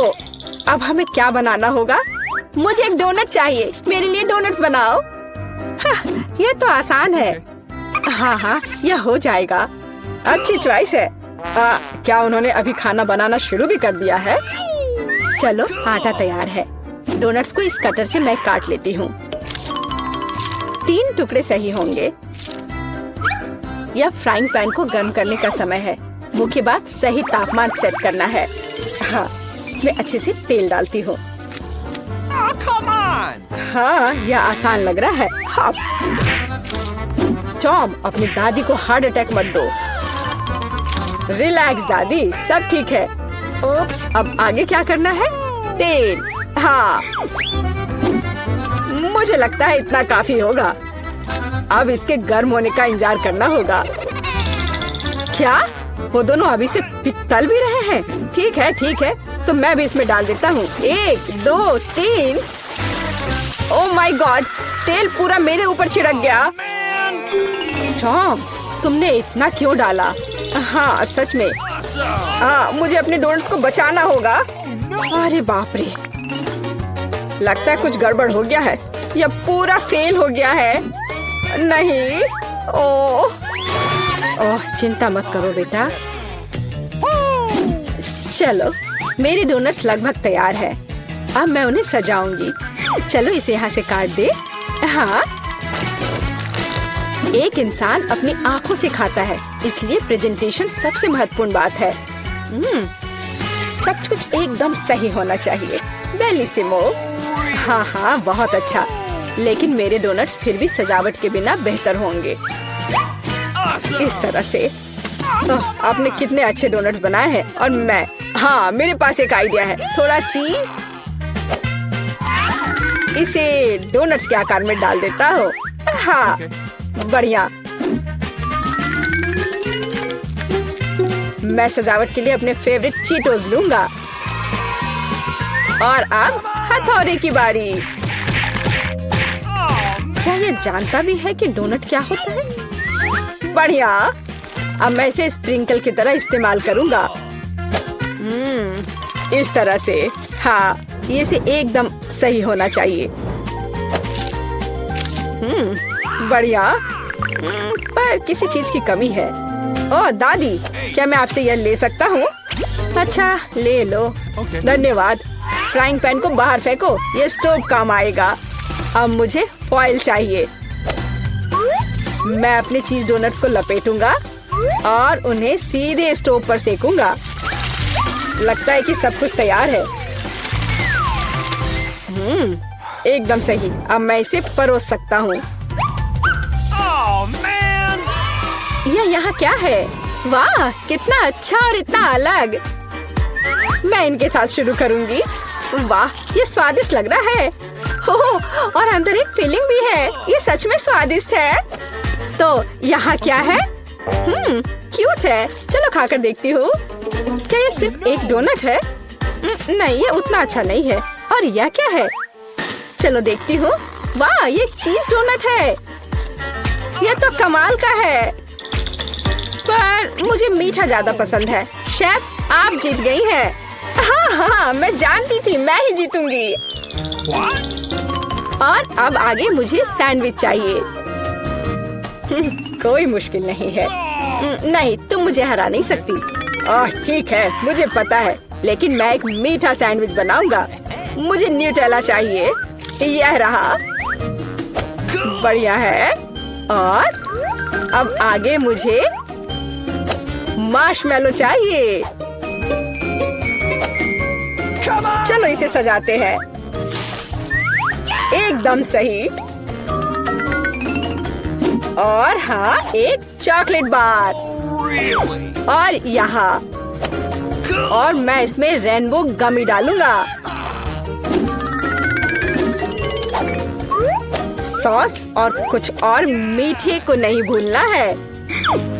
अब हमें क्या बनाना होगा? मुझे एक डोनट चाहिए। मेरे लिए डोनट्स बनाओ। हाँ, ये तो आसान है। हाँ हाँ, यह हो जाएगा। अच्छी चॉइस है। क्या उन्होंने अभी खाना बनाना शुरू भी कर दिया है? चलो, आटा तैयार है। डोनट्स को इस कटर से मैं काट लेती हूँ। 3 टुकड़े सही होंगे। यह फ्राइंग पैन को गर्म करने का समय है। मुख्य बात, सही तापमान सेट करना है। हाँ, मैं अच्छे से तेल डालती हूँ। हाँ, यह आसान लग रहा है। हाँ। टॉम, अपनी दादी को हार्ट अटैक मत दो। रिलैक्स दादी, सब ठीक है। ओप्स, अब आगे क्या करना है? तेल। हाँ, मुझे लगता है इतना काफी होगा। अब इसके गर्म होने का इंतजार करना होगा। क्या वो दोनों अभी से तल भी रहे हैं? ठीक है ठीक है, तो मैं भी इसमें डाल देता हूँ। 1 2 3। ओह माय गॉड, तेल पूरा मेरे ऊपर छिड़क गया। टॉम, तुमने इतना क्यों डाला? हाँ, सच में। हाँ, मुझे अपने डोनट्स को बचाना होगा। अरे बाप रे, लगता है कुछ गड़बड़ हो गया है। यह पूरा फेल हो गया है। नहीं, ओह, चिंता मत करो बेटा। चलो, मेरे डोनट्स लगभग तैयार है। अब मैं उन्हें सजाऊंगी। चलो, इसे यहाँ से काट दे। हाँ, एक इंसान अपनी आंखों से खाता है, इसलिए प्रेजेंटेशन सबसे महत्वपूर्ण बात है। सब कुछ एकदम सही होना चाहिए। बेलिसिमो। हाँ हाँ, बहुत अच्छा। लेकिन मेरे डोनट्स फिर भी सजावट के बिना बेहतर होंगे। इस तरह से। आपने कितने अच्छे डोनट्स बनाए हैं। और मैं, हाँ, मेरे पास एक आइडिया है। थोड़ा चीज इसे डोनट्स के आकार में डाल देता हूँ। हाँ, बढ़िया। मैं सजावट के लिए अपने फेवरेट चीटोस लूंगा। और अब हथौड़े की बारी। क्या ये जानता भी है कि डोनट क्या होता है? बढ़िया। अब मैं इसे स्प्रिंकल की तरह इस्तेमाल करूंगा। इस तरह से। हाँ, ये से एकदम सही होना चाहिए। बढ़िया। पर किसी चीज की कमी है। ओह दादी, क्या मैं आपसे यह ले सकता हूँ? अच्छा, ले लो। धन्यवाद। फ्राइंग पैन को बाहर फेंको, ये स्टोव काम आएगा। अब मुझे फॉइल चाहिए। मैं अपने चीज डोनट्स को लपेटूंगा और उन्हें सीधे स्टोव पर सेकूंगा। लगता है कि सब कुछ तैयार है। एकदम सही। अब मैं इसे परोस सकता हूँ। यह यहाँ क्या है? वाह, कितना अच्छा और इतना अलग। मैं इनके साथ शुरू करूंगी। वाह, ये स्वादिष्ट लग रहा है। ओह, और अंदर एक फिलिंग भी है। ये सच में स्वादिष्ट है। तो यहाँ क्या है? क्यूट है। चलो खाकर देखती हूँ। क्या ये सिर्फ एक डोनट है? नहीं, ये उतना अच्छा नहीं है। और यह क्या है? चलो देखती हूँ। वाह, ये चीज डोनट है। ये तो कमाल का है, पर मुझे मीठा ज्यादा पसंद है। शेफ, आप जीत गई हैं। हाँ हाँ, मैं जानती थी मैं ही जीतूंगी। और अब आगे मुझे सैंडविच चाहिए। कोई मुश्किल नहीं है। नहीं, तुम मुझे हरा नहीं सकती। ठीक है, मुझे पता है, लेकिन मैं एक मीठा सैंडविच बनाऊंगा। मुझे न्यूटेला चाहिए। यह रहा, बढ़िया है। और अब आगे मुझे मार्शमैलो चाहिए। चलो इसे सजाते हैं। एकदम सही। और हाँ, एक चॉकलेट बार। और यहाँ, और मैं इसमें रेनबो गमी डालूंगा। सॉस और कुछ और मीठे को नहीं भूलना है।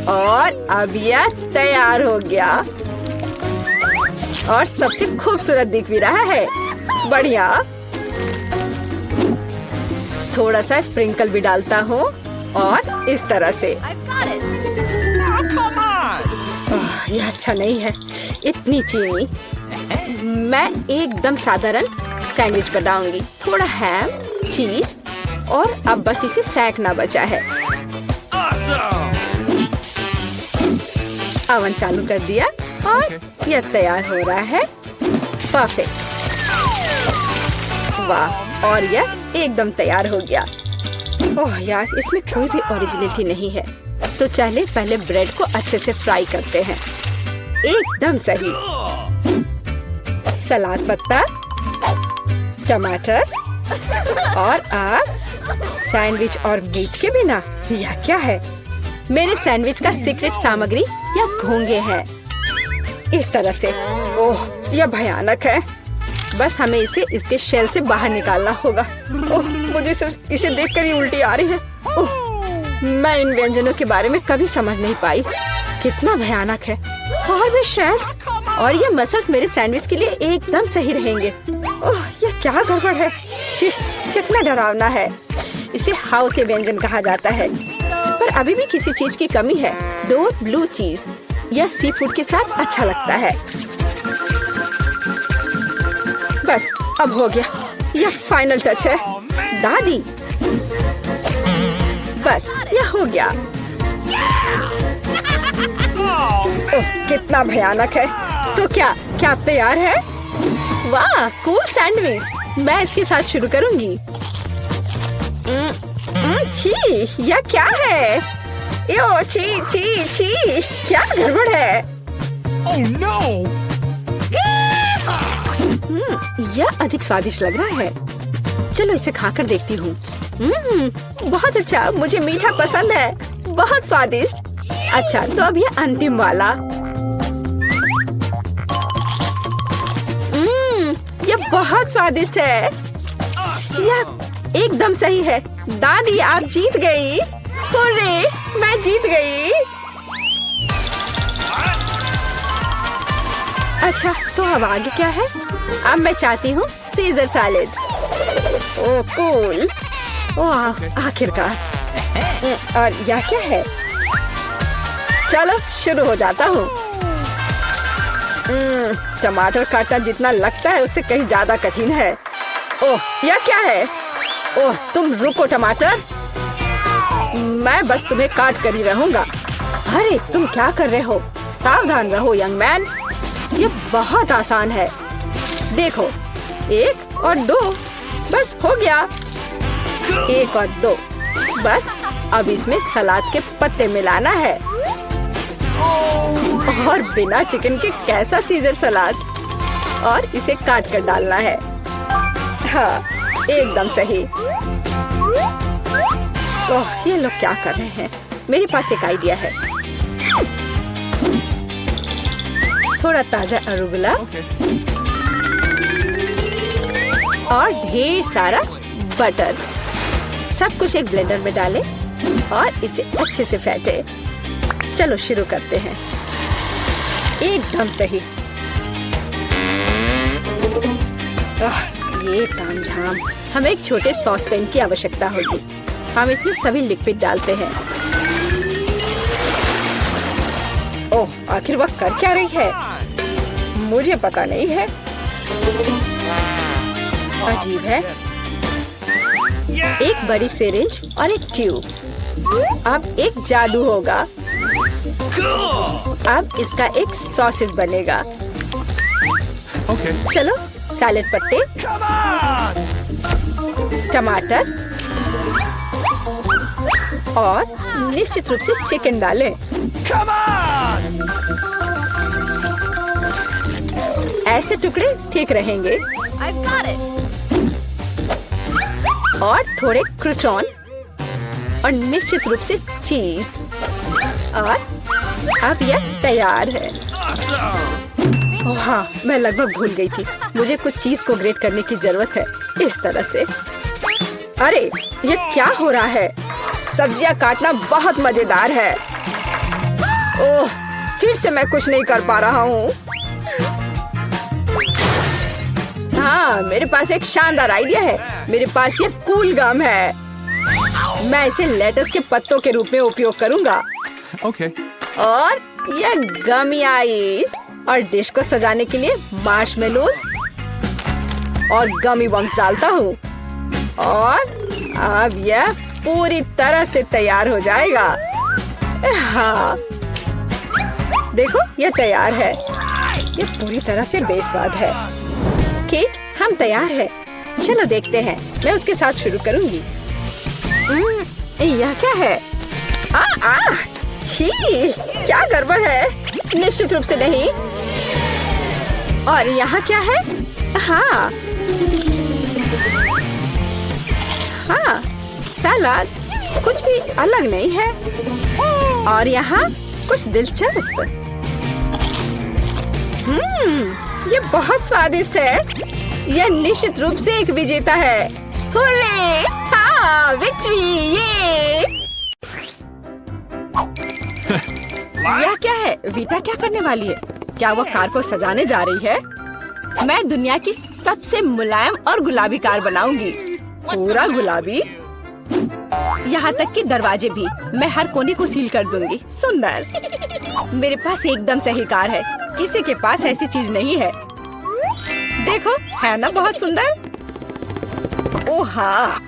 और अब यह तैयार हो गया और सबसे खूबसूरत दिख भी रहा है। बढ़िया। थोड़ा सा स्प्रिंकल भी डालता हूँ और इस तरह से। यह अच्छा नहीं है, इतनी चीनी। मैं एकदम साधारण सैंडविच बनाऊंगी। थोड़ा हैम, चीज और अब बस इसे सेकना बचा है। ओवन चालू कर दिया और यह तैयार हो रहा है। परफेक्ट। वाह, और यह एकदम तैयार हो गया। ओह यार, इसमें कोई भी ओरिजिनलिटी नहीं है। तो चले पहले ब्रेड को अच्छे से फ्राई करते हैं। एकदम सही। सलाद पत्ता, टमाटर और आप सैंडविच और मीट के बिना यह क्या है? मेरे सैंडविच का सीक्रेट सामग्री या घोंगे हैं। इस तरह से। ओह, यह भयानक है। बस हमें इसे इसके शेल से बाहर निकालना होगा। ओह, मुझे सिर्फ इसे देखकर ही उल्टी आ रही है। ओह, मैं इन व्यंजनों के बारे में कभी समझ नहीं पाई। कितना भयानक है। और भी शेल्स और ये मसल्स मेरे सैंडविच के लिए एकदम सही रहेंगे। ओह, यह क्या गड़बड़ है। छी, कितना डरावना है। इसे हाउते व्यंजन कहा जाता है, पर अभी भी किसी चीज की कमी है। डोर ब्लू चीज या सी फूड के साथ अच्छा लगता है। बस अब हो गया। यह फाइनल टच है। दादी, बस यह हो गया। ओह, कितना भयानक है। तो क्या आप तैयार है? वाह, कूल सैंडविच। मैं इसके साथ शुरू करूंगी। छी, यह क्या है? यो, छी छी छी, क्या गड़बड़ है? Oh no! यह अधिक स्वादिष्ट लग रहा है। चलो इसे खाकर देखती हूँ। बहुत अच्छा, मुझे मीठा पसंद है। बहुत स्वादिष्ट। अच्छा, तो अब यह अंतिम वाला। यह बहुत स्वादिष्ट है। यह एकदम सही है। दादी, आप जीत गई। हुर्रे, मैं जीत गई। अच्छा, तो अब आगे क्या है? अब मैं चाहती हूँ सीजर सैलेड। ओह कूल। ओह, आखिरकार। और यह क्या है? चलो शुरू हो जाता हूँ। टमाटर काटना जितना लगता है उससे कहीं ज्यादा कठिन है। ओह, यह क्या है? ओह, तुम रुको टमाटर, मैं बस तुम्हें काट कर ही रहूंगा। अरे तुम क्या कर रहे हो? सावधान रहो यंग मैन। ये बहुत आसान है। देखो, 1 और 2, बस हो गया। 1 और 2, बस अब इसमें सलाद के पत्ते मिलाना है। और बिना चिकन के कैसा सीजर सलाद। और इसे काट कर डालना है। हाँ, एकदम सही। ओह, ये लोग क्या कर रहे हैं? मेरे पास एक आइडिया है। थोड़ा ताजा अरुगुला और ढेर सारा बटर। सब कुछ एक ब्लेंडर में डालें और इसे अच्छे से फेंटे। चलो शुरू करते हैं। एकदम सही। ये तामझाम। हमें एक छोटे सॉस पैन की आवश्यकता होगी। हम इसमें सभी लिक्विड डालते हैं। ओह, आखिर वह कर क्या रही है? मुझे पता नहीं है। अजीब है। एक बड़ी सिरिंज और एक ट्यूब। अब एक जादू होगा। अब इसका एक सॉसेज बनेगा। Okay. चलो सैलेड पत्ते, Come on! टमाटर और निश्चित रूप से चिकन डालें। Come on! ऐसे टुकड़े ठीक रहेंगे। I've got it. और थोड़े क्रूटॉन और निश्चित रूप से चीज। और अब यह तैयार है। Awesome! ओह हाँ, मैं लगभग भूल गई थी। मुझे कुछ चीज को ग्रेट करने की जरूरत है। इस तरह से। अरे, ये क्या हो रहा है? सब्जियां काटना बहुत मजेदार है। ओह, फिर से मैं कुछ नहीं कर पा रहा हूँ। हाँ, मेरे पास एक शानदार आइडिया है। मेरे पास ये कूल गम है। मैं इसे लेटस के पत्तों के रूप में उपयोग करूँगा। Okay. और ये गमी आइस और डिश को सजाने के लिए मार्शमेलोज और गमी बम्स डालता हूँ। और अब यह पूरी तरह से तैयार हो जाएगा। हाँ, देखो ये तैयार है। ये पूरी तरह से बेस्वाद है। किट, हम तैयार हैं। चलो देखते हैं। मैं उसके साथ शुरू करूंगी। यह क्या है? छी, क्या गड़बड़ है? निश्चित रूप से नहीं। और यहाँ क्या है? हाँ, सलाद कुछ भी अलग नहीं है। और यहाँ कुछ दिलचस्प। ये बहुत स्वादिष्ट है। यह निश्चित रूप से एक विजेता है। हुर्रे! हाँ, विक्ट्री! ये यह क्या है? वीटा क्या करने वाली है? क्या वो कार को सजाने जा रही है? मैं दुनिया की सबसे मुलायम और गुलाबी कार बनाऊंगी। पूरा गुलाबी। यहाँ तक कि दरवाजे भी। मैं हर कोने को सील कर दूंगी। सुंदर। मेरे पास एकदम सही कार है। किसी के पास ऐसी चीज नहीं है। देखो, है ना बहुत सुंदर? ओह हाँ।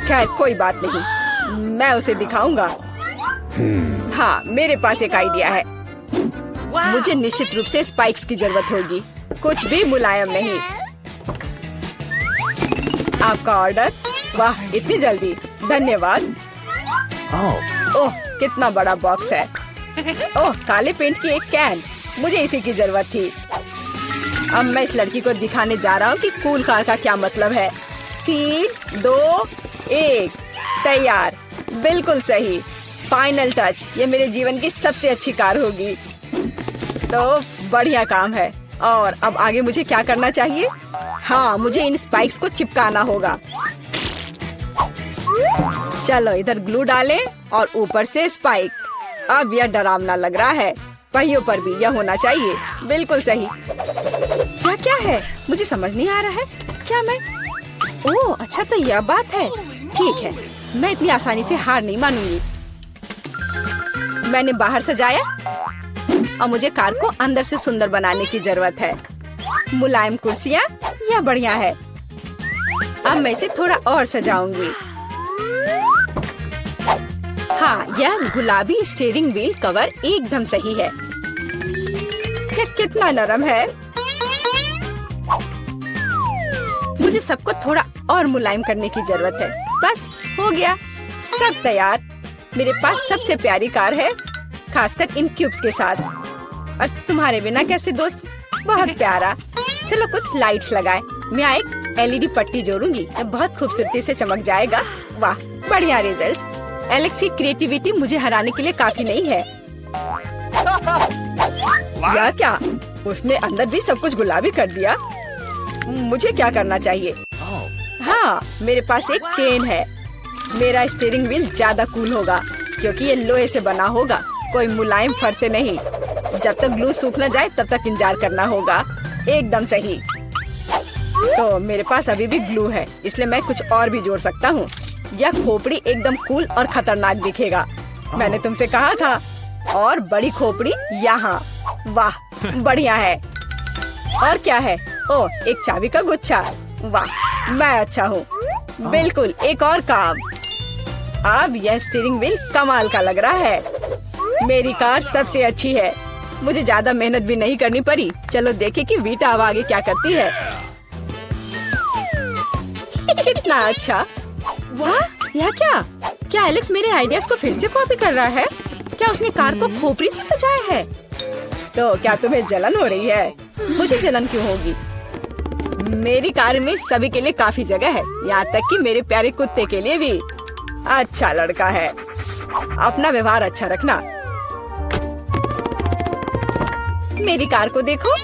खैर कोई बात नहीं, मैं उसे दिखाऊंगा। हाँ, मेरे पास एक आइडिया है। मुझे निश्चित रूप से स्पाइक्स की जरूरत होगी। कुछ भी मुलायम नहीं। आपका ऑर्डर? वाह, इतनी जल्दी। धन्यवाद। ओह, कितना बड़ा बॉक्स है। ओह, काले पेंट की एक कैन। मुझे इसी की जरूरत थी। अब मैं इस लड़की को दिखाने जा रहा हूँ कि कूल कार का क्या मतलब है। 3, 2, 1, तैयार। बिल्कुल सही। Final touch. ये मेरे जीवन की सबसे अच्छी कार होगी। तो बढ़िया काम है। और अब आगे मुझे क्या करना चाहिए? हाँ, मुझे इन स्पाइक्स को चिपकाना होगा। चलो इधर ग्लू डालें और ऊपर से स्पाइक। अब यह डरावना लग रहा है। पहियों पर भी यह होना चाहिए। बिल्कुल सही। क्या है? मुझे समझ नहीं आ रहा है। क्या मैं? ओह, अच्छा तो यह बात है। ठीक है, मैं इतनी आसानी से हार नहीं मानूंगी। मैंने बाहर सजाया और मुझे कार को अंदर से सुंदर बनाने की जरूरत है। मुलायम कुर्सियाँ, यह बढ़िया है। अब मैं इसे थोड़ा और सजाऊंगी। हाँ, यह गुलाबी स्टीयरिंग व्हील कवर एकदम सही है। यह कितना नरम है। मुझे सबको थोड़ा और मुलायम करने की जरूरत है। बस हो गया, सब तैयार। मेरे पास सबसे प्यारी कार है, खासकर इन क्यूब्स के साथ। और तुम्हारे बिना कैसे दोस्त? बहुत प्यारा। चलो कुछ लाइट्स लगाएं। मैं यहाँ एक LED पट्टी जोड़ूंगी। बहुत खूबसूरती से चमक जाएगा। वाह, बढ़िया रिजल्ट। एलेक्स की क्रिएटिविटी मुझे हराने के लिए काफी नहीं है। या क्या? उसने अंदर भी सब कुछ गुलाबी कर दिया। मुझे क्या करना चाहिए? हाँ, मेरे पास एक चेन है। मेरा स्टीयरिंग व्हील ज्यादा कूल होगा क्योंकि ये लोहे से बना होगा, कोई मुलायम फर से नहीं। जब तक ग्लू सूख न जाए तब तक इंतजार करना होगा। एकदम सही। तो मेरे पास अभी भी ग्लू है, इसलिए मैं कुछ और भी जोड़ सकता हूँ। यह खोपड़ी एकदम कूल और खतरनाक दिखेगा। मैंने तुमसे कहा था। और बड़ी खोपड़ी यहाँ। वाह, बढ़िया है। और क्या है? ओह, एक चाबी का गुच्छा। वाह, मैं अच्छा हूँ। बिल्कुल, एक और काम। अब यह स्टीयरिंग व्हील कमाल का लग रहा है। मेरी कार सबसे अच्छी है। मुझे ज्यादा मेहनत भी नहीं करनी पड़ी। चलो देखें कि वीटा अब आगे क्या करती है। कितना अच्छा। वाह, यह क्या एलेक्स मेरे आइडियाज को फिर से कॉपी कर रहा है? क्या उसने कार को खोपड़ी से सजाया है? तो क्या तुम्हें जलन हो रही है? मुझे जलन क्यों होगी? मेरी कार में सभी के लिए काफी जगह है, यहाँ तक कि मेरे प्यारे कुत्ते के लिए भी। अच्छा लड़का है। अपना व्यवहार अच्छा रखना। मेरी कार को देखो।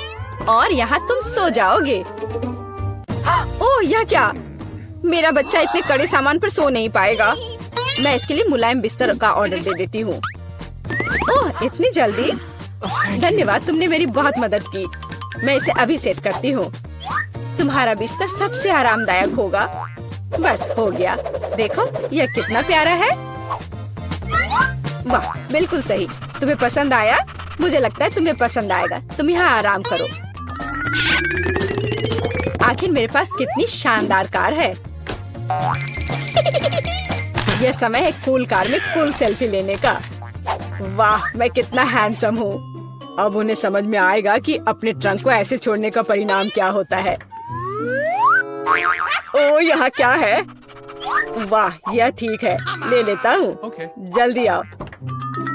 और यहाँ तुम सो जाओगे। ओह, यह क्या? मेरा बच्चा इतने कड़े सामान पर सो नहीं पाएगा। मैं इसके लिए मुलायम बिस्तर का ऑर्डर दे देती हूँ। ओह, इतनी जल्दी? धन्यवाद, तुमने मेरी बहुत मदद की। मैं इसे अभी सेट करती हूँ। तुम्हारा बिस्तर सबसे आरामदायक होगा। बस हो गया। देखो, यह कितना प्यारा है। वाह, बिल्कुल सही। तुम्हें पसंद आया? मुझे लगता है तुम्हें पसंद आएगा। तुम यहाँ आराम करो। आखिर मेरे पास कितनी शानदार कार है। यह समय है कूल कार में कूल सेल्फी लेने का। वाह, मैं कितना हैंडसम हूँ। अब उन्हें समझ में आएगा कि अपने ट्रंक को ऐसे छोड़ने का परिणाम क्या होता है। ओह, यहाँ क्या है? वाह, यह ठीक है, ले लेता हूँ। Okay. जल्दी आओ।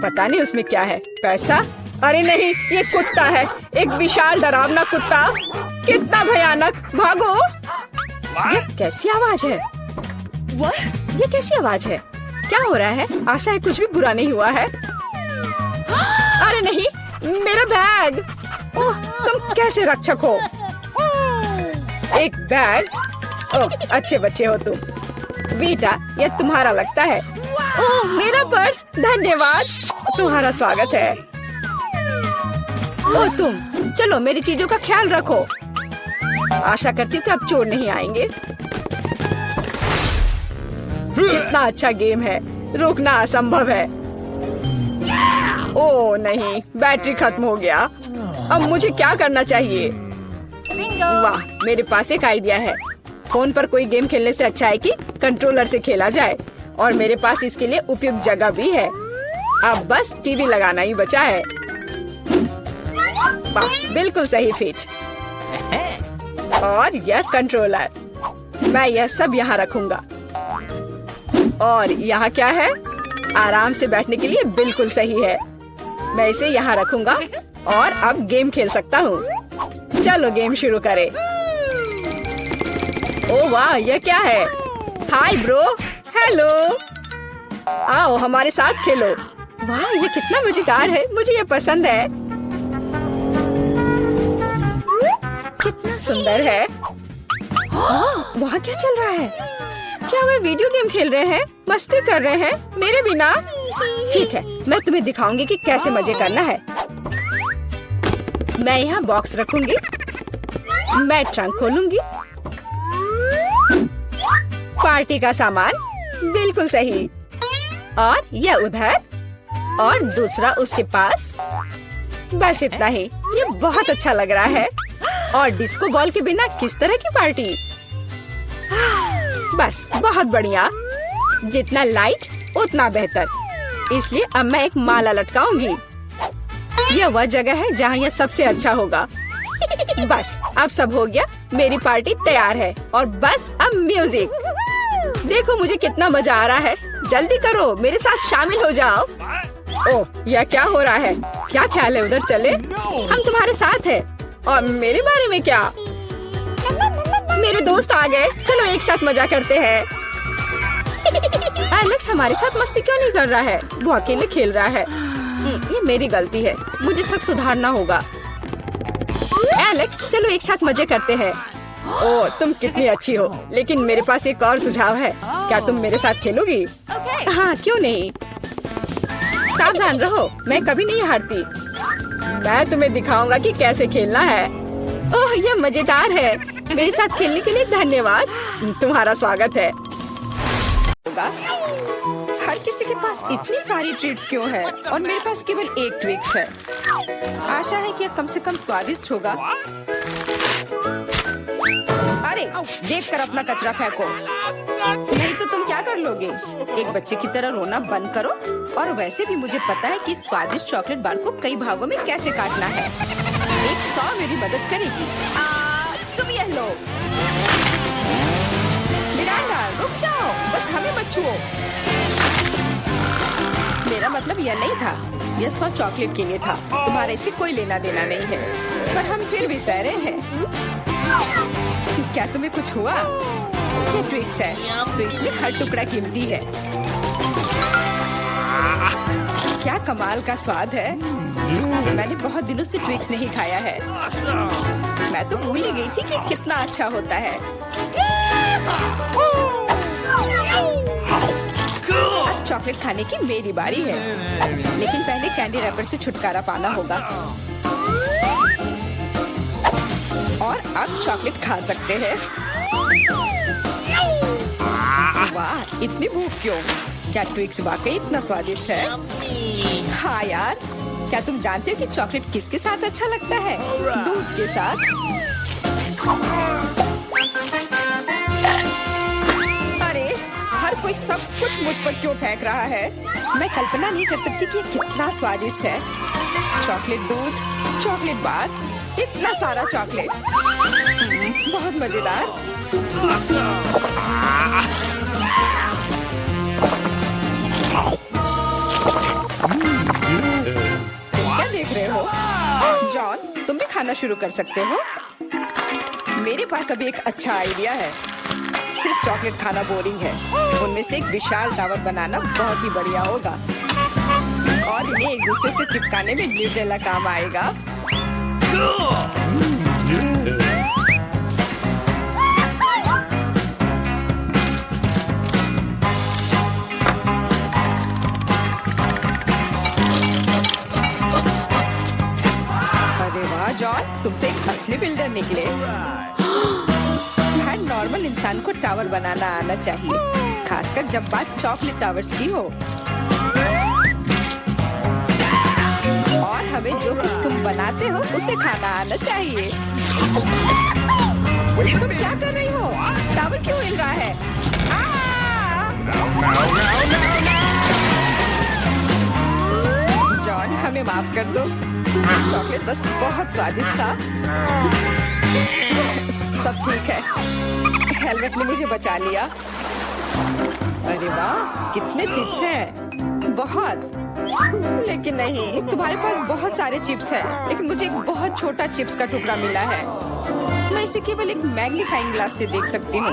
पता नहीं उसमें क्या है। पैसा? अरे नहीं, ये कुत्ता है। एक विशाल डरावना कुत्ता। कितना भयानक। भागो। ये कैसी आवाज है? ये कैसी आवाज है? क्या हो रहा है? आशा है कुछ भी बुरा नहीं हुआ है। अरे नहीं, मेरा बैग। ओह, तुम कैसे रक्षक हो? एक बैग? ओह, अच्छे बच्चे हो तुम। वीटा, यह तुम्हारा लगता है। ओह, मेरा पर्स। धन्यवाद, तुम्हारा स्वागत है। ओह, तुम चलो, मेरी चीजों का ख्याल रखो। आशा करती हूँ कि अब चोर नहीं आएंगे। इतना अच्छा गेम है, रोकना असंभव है। ओह नहीं, बैटरी खत्म हो गया। अब मुझे क्या करना चाहिए? वाह, मेरे पास एक आइडिया है। फोन पर कोई गेम खेलने से अच्छा है कि कंट्रोलर से खेला जाए। और मेरे पास इसके लिए उपयुक्त जगह भी है। अब बस टीवी लगाना ही बचा है। वाह, बिल्कुल सही फिट। और यह कंट्रोलर, मैं यह सब यहाँ रखूंगा। और यहाँ क्या है? आराम से बैठने के लिए बिल्कुल सही है। मैं इसे यहाँ रखूंगा और अब गेम खेल सकता हूँ। चलो गेम शुरू करें। ओह वाह, यह क्या है? Hi bro, hello. आओ हमारे साथ खेलो। वाह, ये कितना मजेदार है। मुझे ये पसंद है। कितना सुंदर है। वहाँ क्या चल रहा है? क्या वे वीडियो गेम खेल रहे हैं? मस्ती कर रहे हैं मेरे बिना? ठीक है, मैं तुम्हें दिखाऊंगी कि कैसे मजे करना है। मैं यहाँ बॉक्स रखूंगी। मैं ट्रंक खोलूंगी। पार्टी का सामान, बिल्कुल सही। और यह उधर और दूसरा उसके पास। बस इतना ही। ये बहुत अच्छा लग रहा है। और डिस्को बॉल के बिना किस तरह की पार्टी? बस बहुत बढ़िया। जितना लाइट उतना बेहतर। इसलिए अब मैं एक माला लटकाऊंगी। यह वह जगह है जहाँ यह सबसे अच्छा होगा। बस अब सब हो गया। मेरी पार्टी तैयार है। और बस अब म्यूजिक। देखो मुझे कितना मजा आ रहा है। जल्दी करो, मेरे साथ शामिल हो जाओ। ओह, यह क्या हो रहा है? क्या ख्याल है उधर चले? हम तुम्हारे साथ हैं। और मेरे बारे में क्या? मेरे दोस्त आ गए। चलो एक साथ मजा करते हैं। एलेक्स हमारे साथ मस्ती क्यों नहीं कर रहा है? वो अकेले खेल रहा है। ये मेरी गलती है। मुझे सब सुधारना होगा। एलेक्स, चलो एक साथ मजे करते हैं। ओह, तुम कितनी अच्छी हो। लेकिन मेरे पास एक और सुझाव है। क्या तुम मेरे साथ खेलोगी? हाँ, क्यों नहीं। सावधान रहो, मैं कभी नहीं हारती। मैं तुम्हें दिखाऊंगा कि कैसे खेलना है। ओह, यह मजेदार है। मेरे साथ खेलने के लिए धन्यवाद। तुम्हारा स्वागत है। होगा। हर किसी के पास इतनी सारी ट्रीट्स क्यों है और मेरे पास केवल एक ट्विक्स है। आशा है कि यह कम से कम स्वादिष्ट होगा। अरे देखकर अपना कचरा फेंको, नहीं तो तुम क्या कर लोगे। एक बच्चे की तरह रोना बंद करो। और वैसे भी मुझे पता है कि स्वादिष्ट चॉकलेट बार को कई भागों में कैसे काटना है। 100 मेरी मदद करेगी। तुम यह लो। मिरांडा रुक जाओ, बस हमें मत छुओ। मेरा मतलब यह नहीं था, यह 100 चॉकलेट के लिए था। तुम्हारे से कोई लेना देना नहीं है, पर हम फिर भी सहरे हैं। क्या तुम्हें कुछ हुआ? ये ट्विक्स है, तो इसमें हर टुकड़ा कीमती है। क्या कमाल का स्वाद है। मैंने बहुत दिनों से ट्विक्स नहीं खाया है। मैं तो भूल ही गई थी कि कितना अच्छा होता है। अब चॉकलेट खाने की मेरी बारी है, लेकिन पहले कैंडी रैपर से छुटकारा पाना होगा। और अब चॉकलेट खा सकते हैं। वाह, इतनी भूख क्यों? क्या ट्विक्स वाकई इतना स्वादिष्ट है? हाँ यार, क्या तुम जानते हो कि चॉकलेट किसके साथ अच्छा लगता है? दूध के साथ। अरे हर कोई सब कुछ मुझ पर क्यों फेंक रहा है? मैं कल्पना नहीं कर सकती कि ये कितना स्वादिष्ट है। चॉकलेट दूध, चॉकलेट बार, इतना सारा चॉकलेट, बहुत मजेदार। क्या देख रहे हो? जॉन, तुम भी खाना शुरू कर सकते हो। मेरे पास अभी एक अच्छा आइडिया है। सिर्फ चॉकलेट खाना बोरिंग है। उनमें से एक विशाल टावर बनाना बहुत ही बढ़िया होगा और इन्हें एक दूसरे से चिपकाने में न्यूटेला काम आएगा। अरे वाह जॉन, तुम तो एक असली बिल्डर निकले। हर नॉर्मल इंसान को टावर बनाना आना चाहिए, खासकर जब बात चॉकलेट टावर्स की हो। और हमें जो कुछ तुम बनाते हो उसे खाना आना चाहिए। तुम क्या कर रही हो? टावर क्यों हिल रहा है? जॉन, हमें माफ कर दो। चॉकलेट बस बहुत स्वादिष्ट था। सब ठीक है। हेलमेट ने मुझे बचा लिया। अरे वाह, कितने चिप्स हैं। बहुत। लेकिन नहीं, तुम्हारे पास बहुत सारे चिप्स हैं, लेकिन मुझे एक बहुत छोटा चिप्स का टुकड़ा मिला है। मैं इसे केवल एक मैग्नीफाइंग ग्लास से देख सकती हूँ।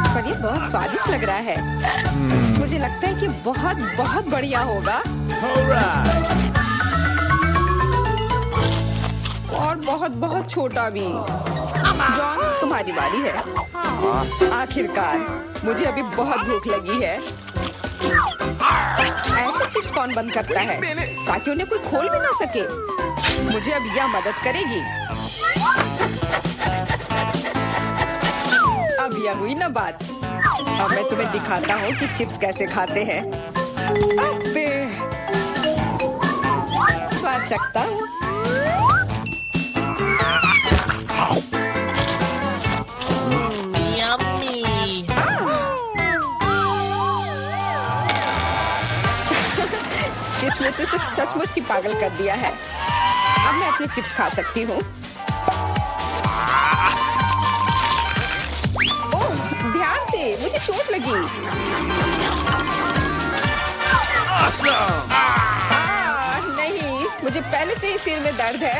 पर ये बहुत स्वादिष्ट लग रहा है। मुझे लगता है कि बहुत बहुत बढ़िया होगा। और बहुत बहुत छोटा भी। जॉन, तुम्हारी बारी है। आखिरकार, मुझे अभी बहुत भूख लगी है। ऐसे चिप्स कौन बंद करता है ताकि उन्हें कोई खोल भी ना सके? मुझे अब यह मदद करेगी। अब यह हुई ना बात। अब मैं तुम्हें दिखाता हूँ कि चिप्स कैसे खाते हैं। अबे, स्वाद चखता हूँ। चिप्स ने तो इसे सचमुच ही पागल कर दिया है। अब मैं अपने चिप्स खा सकती हूँ। ओह, ध्यान से, मुझे चोट लगी। नहीं, मुझे पहले से ही सिर में दर्द है।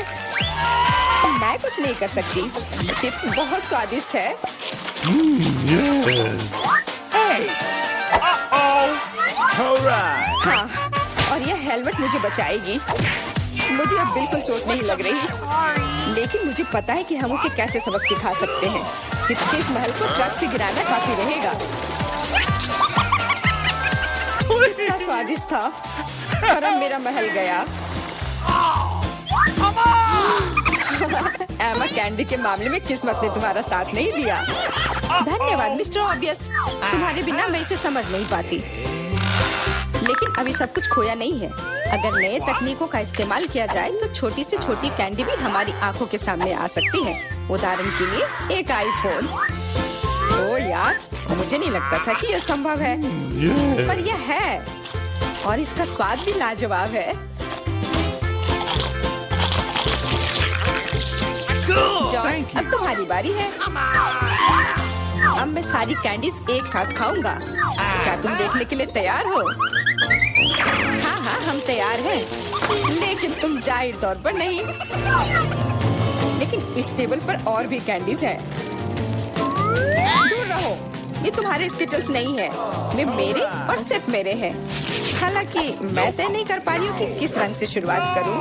मैं कुछ नहीं कर सकती। चिप्स बहुत स्वादिष्ट है। हाँ, और यह हेलमेट मुझे बचाएगी। मुझे अब बिल्कुल चोट नहीं लग रही, लेकिन मुझे पता है कि हम उसे कैसे सबक सिखा सकते हैं। चिप्स के इस महल को ट्रक से गिराना काफी रहेगा। कितना स्वादिष्ट था, पर अब मेरा महल गया। एमा, कैंडी के मामले में किस्मत ने तुम्हारा साथ नहीं दिया। धन्यवाद मिस्टर ऑब्वियस, तुम्हारे बिना मैं इसे समझ नहीं पाती। लेकिन अभी सब कुछ खोया नहीं है। अगर नए तकनीकों का इस्तेमाल किया जाए तो छोटी से छोटी कैंडी भी हमारी आंखों के सामने आ सकती है। उदाहरण के लिए एक आईफोन। ओ यार, मुझे नहीं लगता था कि यह संभव है, पर यह है और इसका स्वाद भी लाजवाब है। जॉन, अब तुम्हारी बारी है। अब मैं सारी कैंडीज एक साथ खाऊंगा। क्या तुम देखने के लिए तैयार हो? हाँ हाँ, हम तैयार हैं, लेकिन तुम जाहिर तौर पर नहीं। लेकिन इस टेबल पर और भी कैंडीज हैं। दूर रहो, ये तुम्हारे स्किटल्स नहीं है। वे मेरे और सिर्फ मेरे हैं। हालांकि मैं तय नहीं कर पा रही हूँ कि किस रंग से शुरुआत करूँ।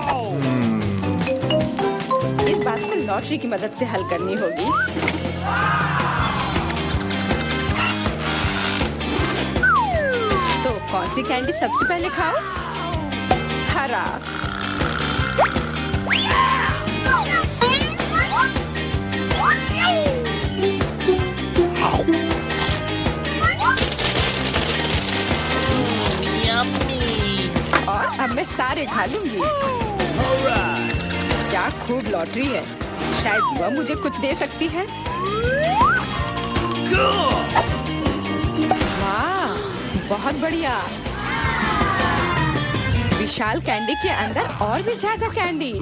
इस बात को लॉटरी की मदद से हल करनी होगी। तो कौन सी कैंडी सबसे पहले खाओ? हरा। और अब मैं सारे खा लूंगी। क्या खूब लॉटरी है। शायद वह मुझे कुछ दे सकती है। वाह, बहुत बढ़िया। विशाल कैंडी के अंदर और भी ज्यादा कैंडी।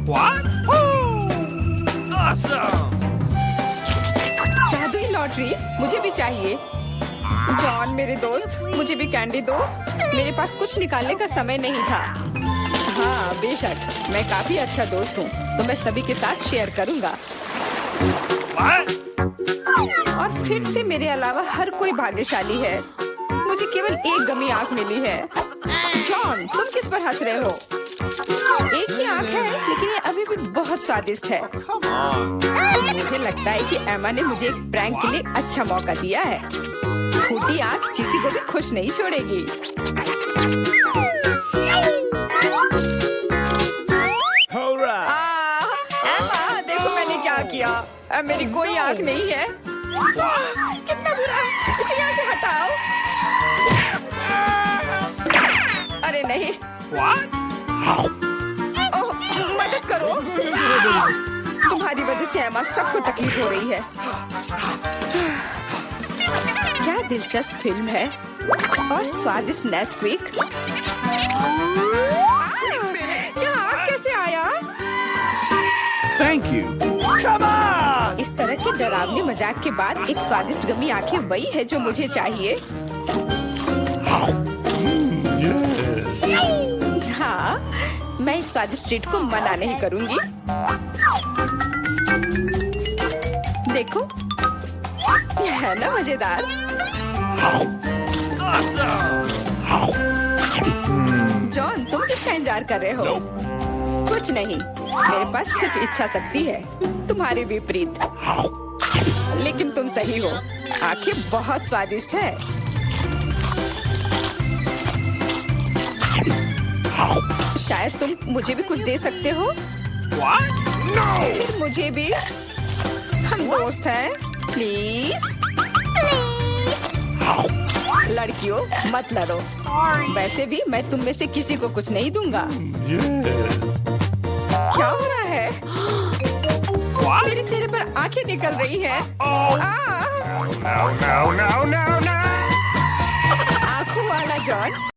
What? Awesome! जादुई लॉटरी मुझे भी चाहिए। जॉन मेरे दोस्त, मुझे भी कैंडी दो। मेरे पास कुछ निकालने का समय नहीं था। हाँ बेशक, मैं काफी अच्छा दोस्त हूँ, तो मैं सभी के साथ शेयर करूँगा। What? और फिर से मेरे अलावा हर कोई भाग्यशाली है। मुझे केवल एक गमी आंख मिली है। जॉन, तुम किस पर हंस रहे हो? एक ही आंख है, लेकिन ये अभी भी बहुत स्वादिष्ट है। मुझे लगता है कि एमा ने मुझे एक प्रैंक के लिए अच्छा मौका दिया है। फूटी आंख किसी को भी खुश नहीं छोड़ेगी। एमा, देखो मैंने क्या किया। अब मेरी कोई आंख नहीं है। कितना बुरा है, इसे यहाँ से हटाओ। अरे नहीं। What? ओह, मदद करो। तुम्हारी वजह से एमा, सबको तकलीफ हो रही है। क्या दिलचस्प फिल्म है और स्वादिष्ट नेस्क्विक। यहाँ आग कैसे आया? Thank you. Come on! इस तरह के डरावने मजाक के बाद एक स्वादिष्ट गमी आंखें वही है जो मुझे चाहिए। हाँ, मैं इस स्वादिष्ट ट्रीट को मना नहीं करूंगी। देखो, यह है ना मजेदार। Awesome! जॉन, तुम किसका इंतजार कर रहे हो? कुछ नहीं, मेरे पास सिर्फ इच्छा शक्ति है, तुम्हारे विपरीत। लेकिन तुम सही हो, आंखें बहुत स्वादिष्ट है। शायद तुम मुझे भी कुछ दे सकते हो। What? No! फिर मुझे भी। हम दोस्त हैं, प्लीज। लड़कियों, मत लड़ो। वैसे भी मैं तुम में से किसी को कुछ नहीं दूंगा। क्या हो रहा है? What? मेरे चेहरे पर आंखें निकल रही हैं। Oh! आ, No, no, no, no, no! आंखों वाला जॉन।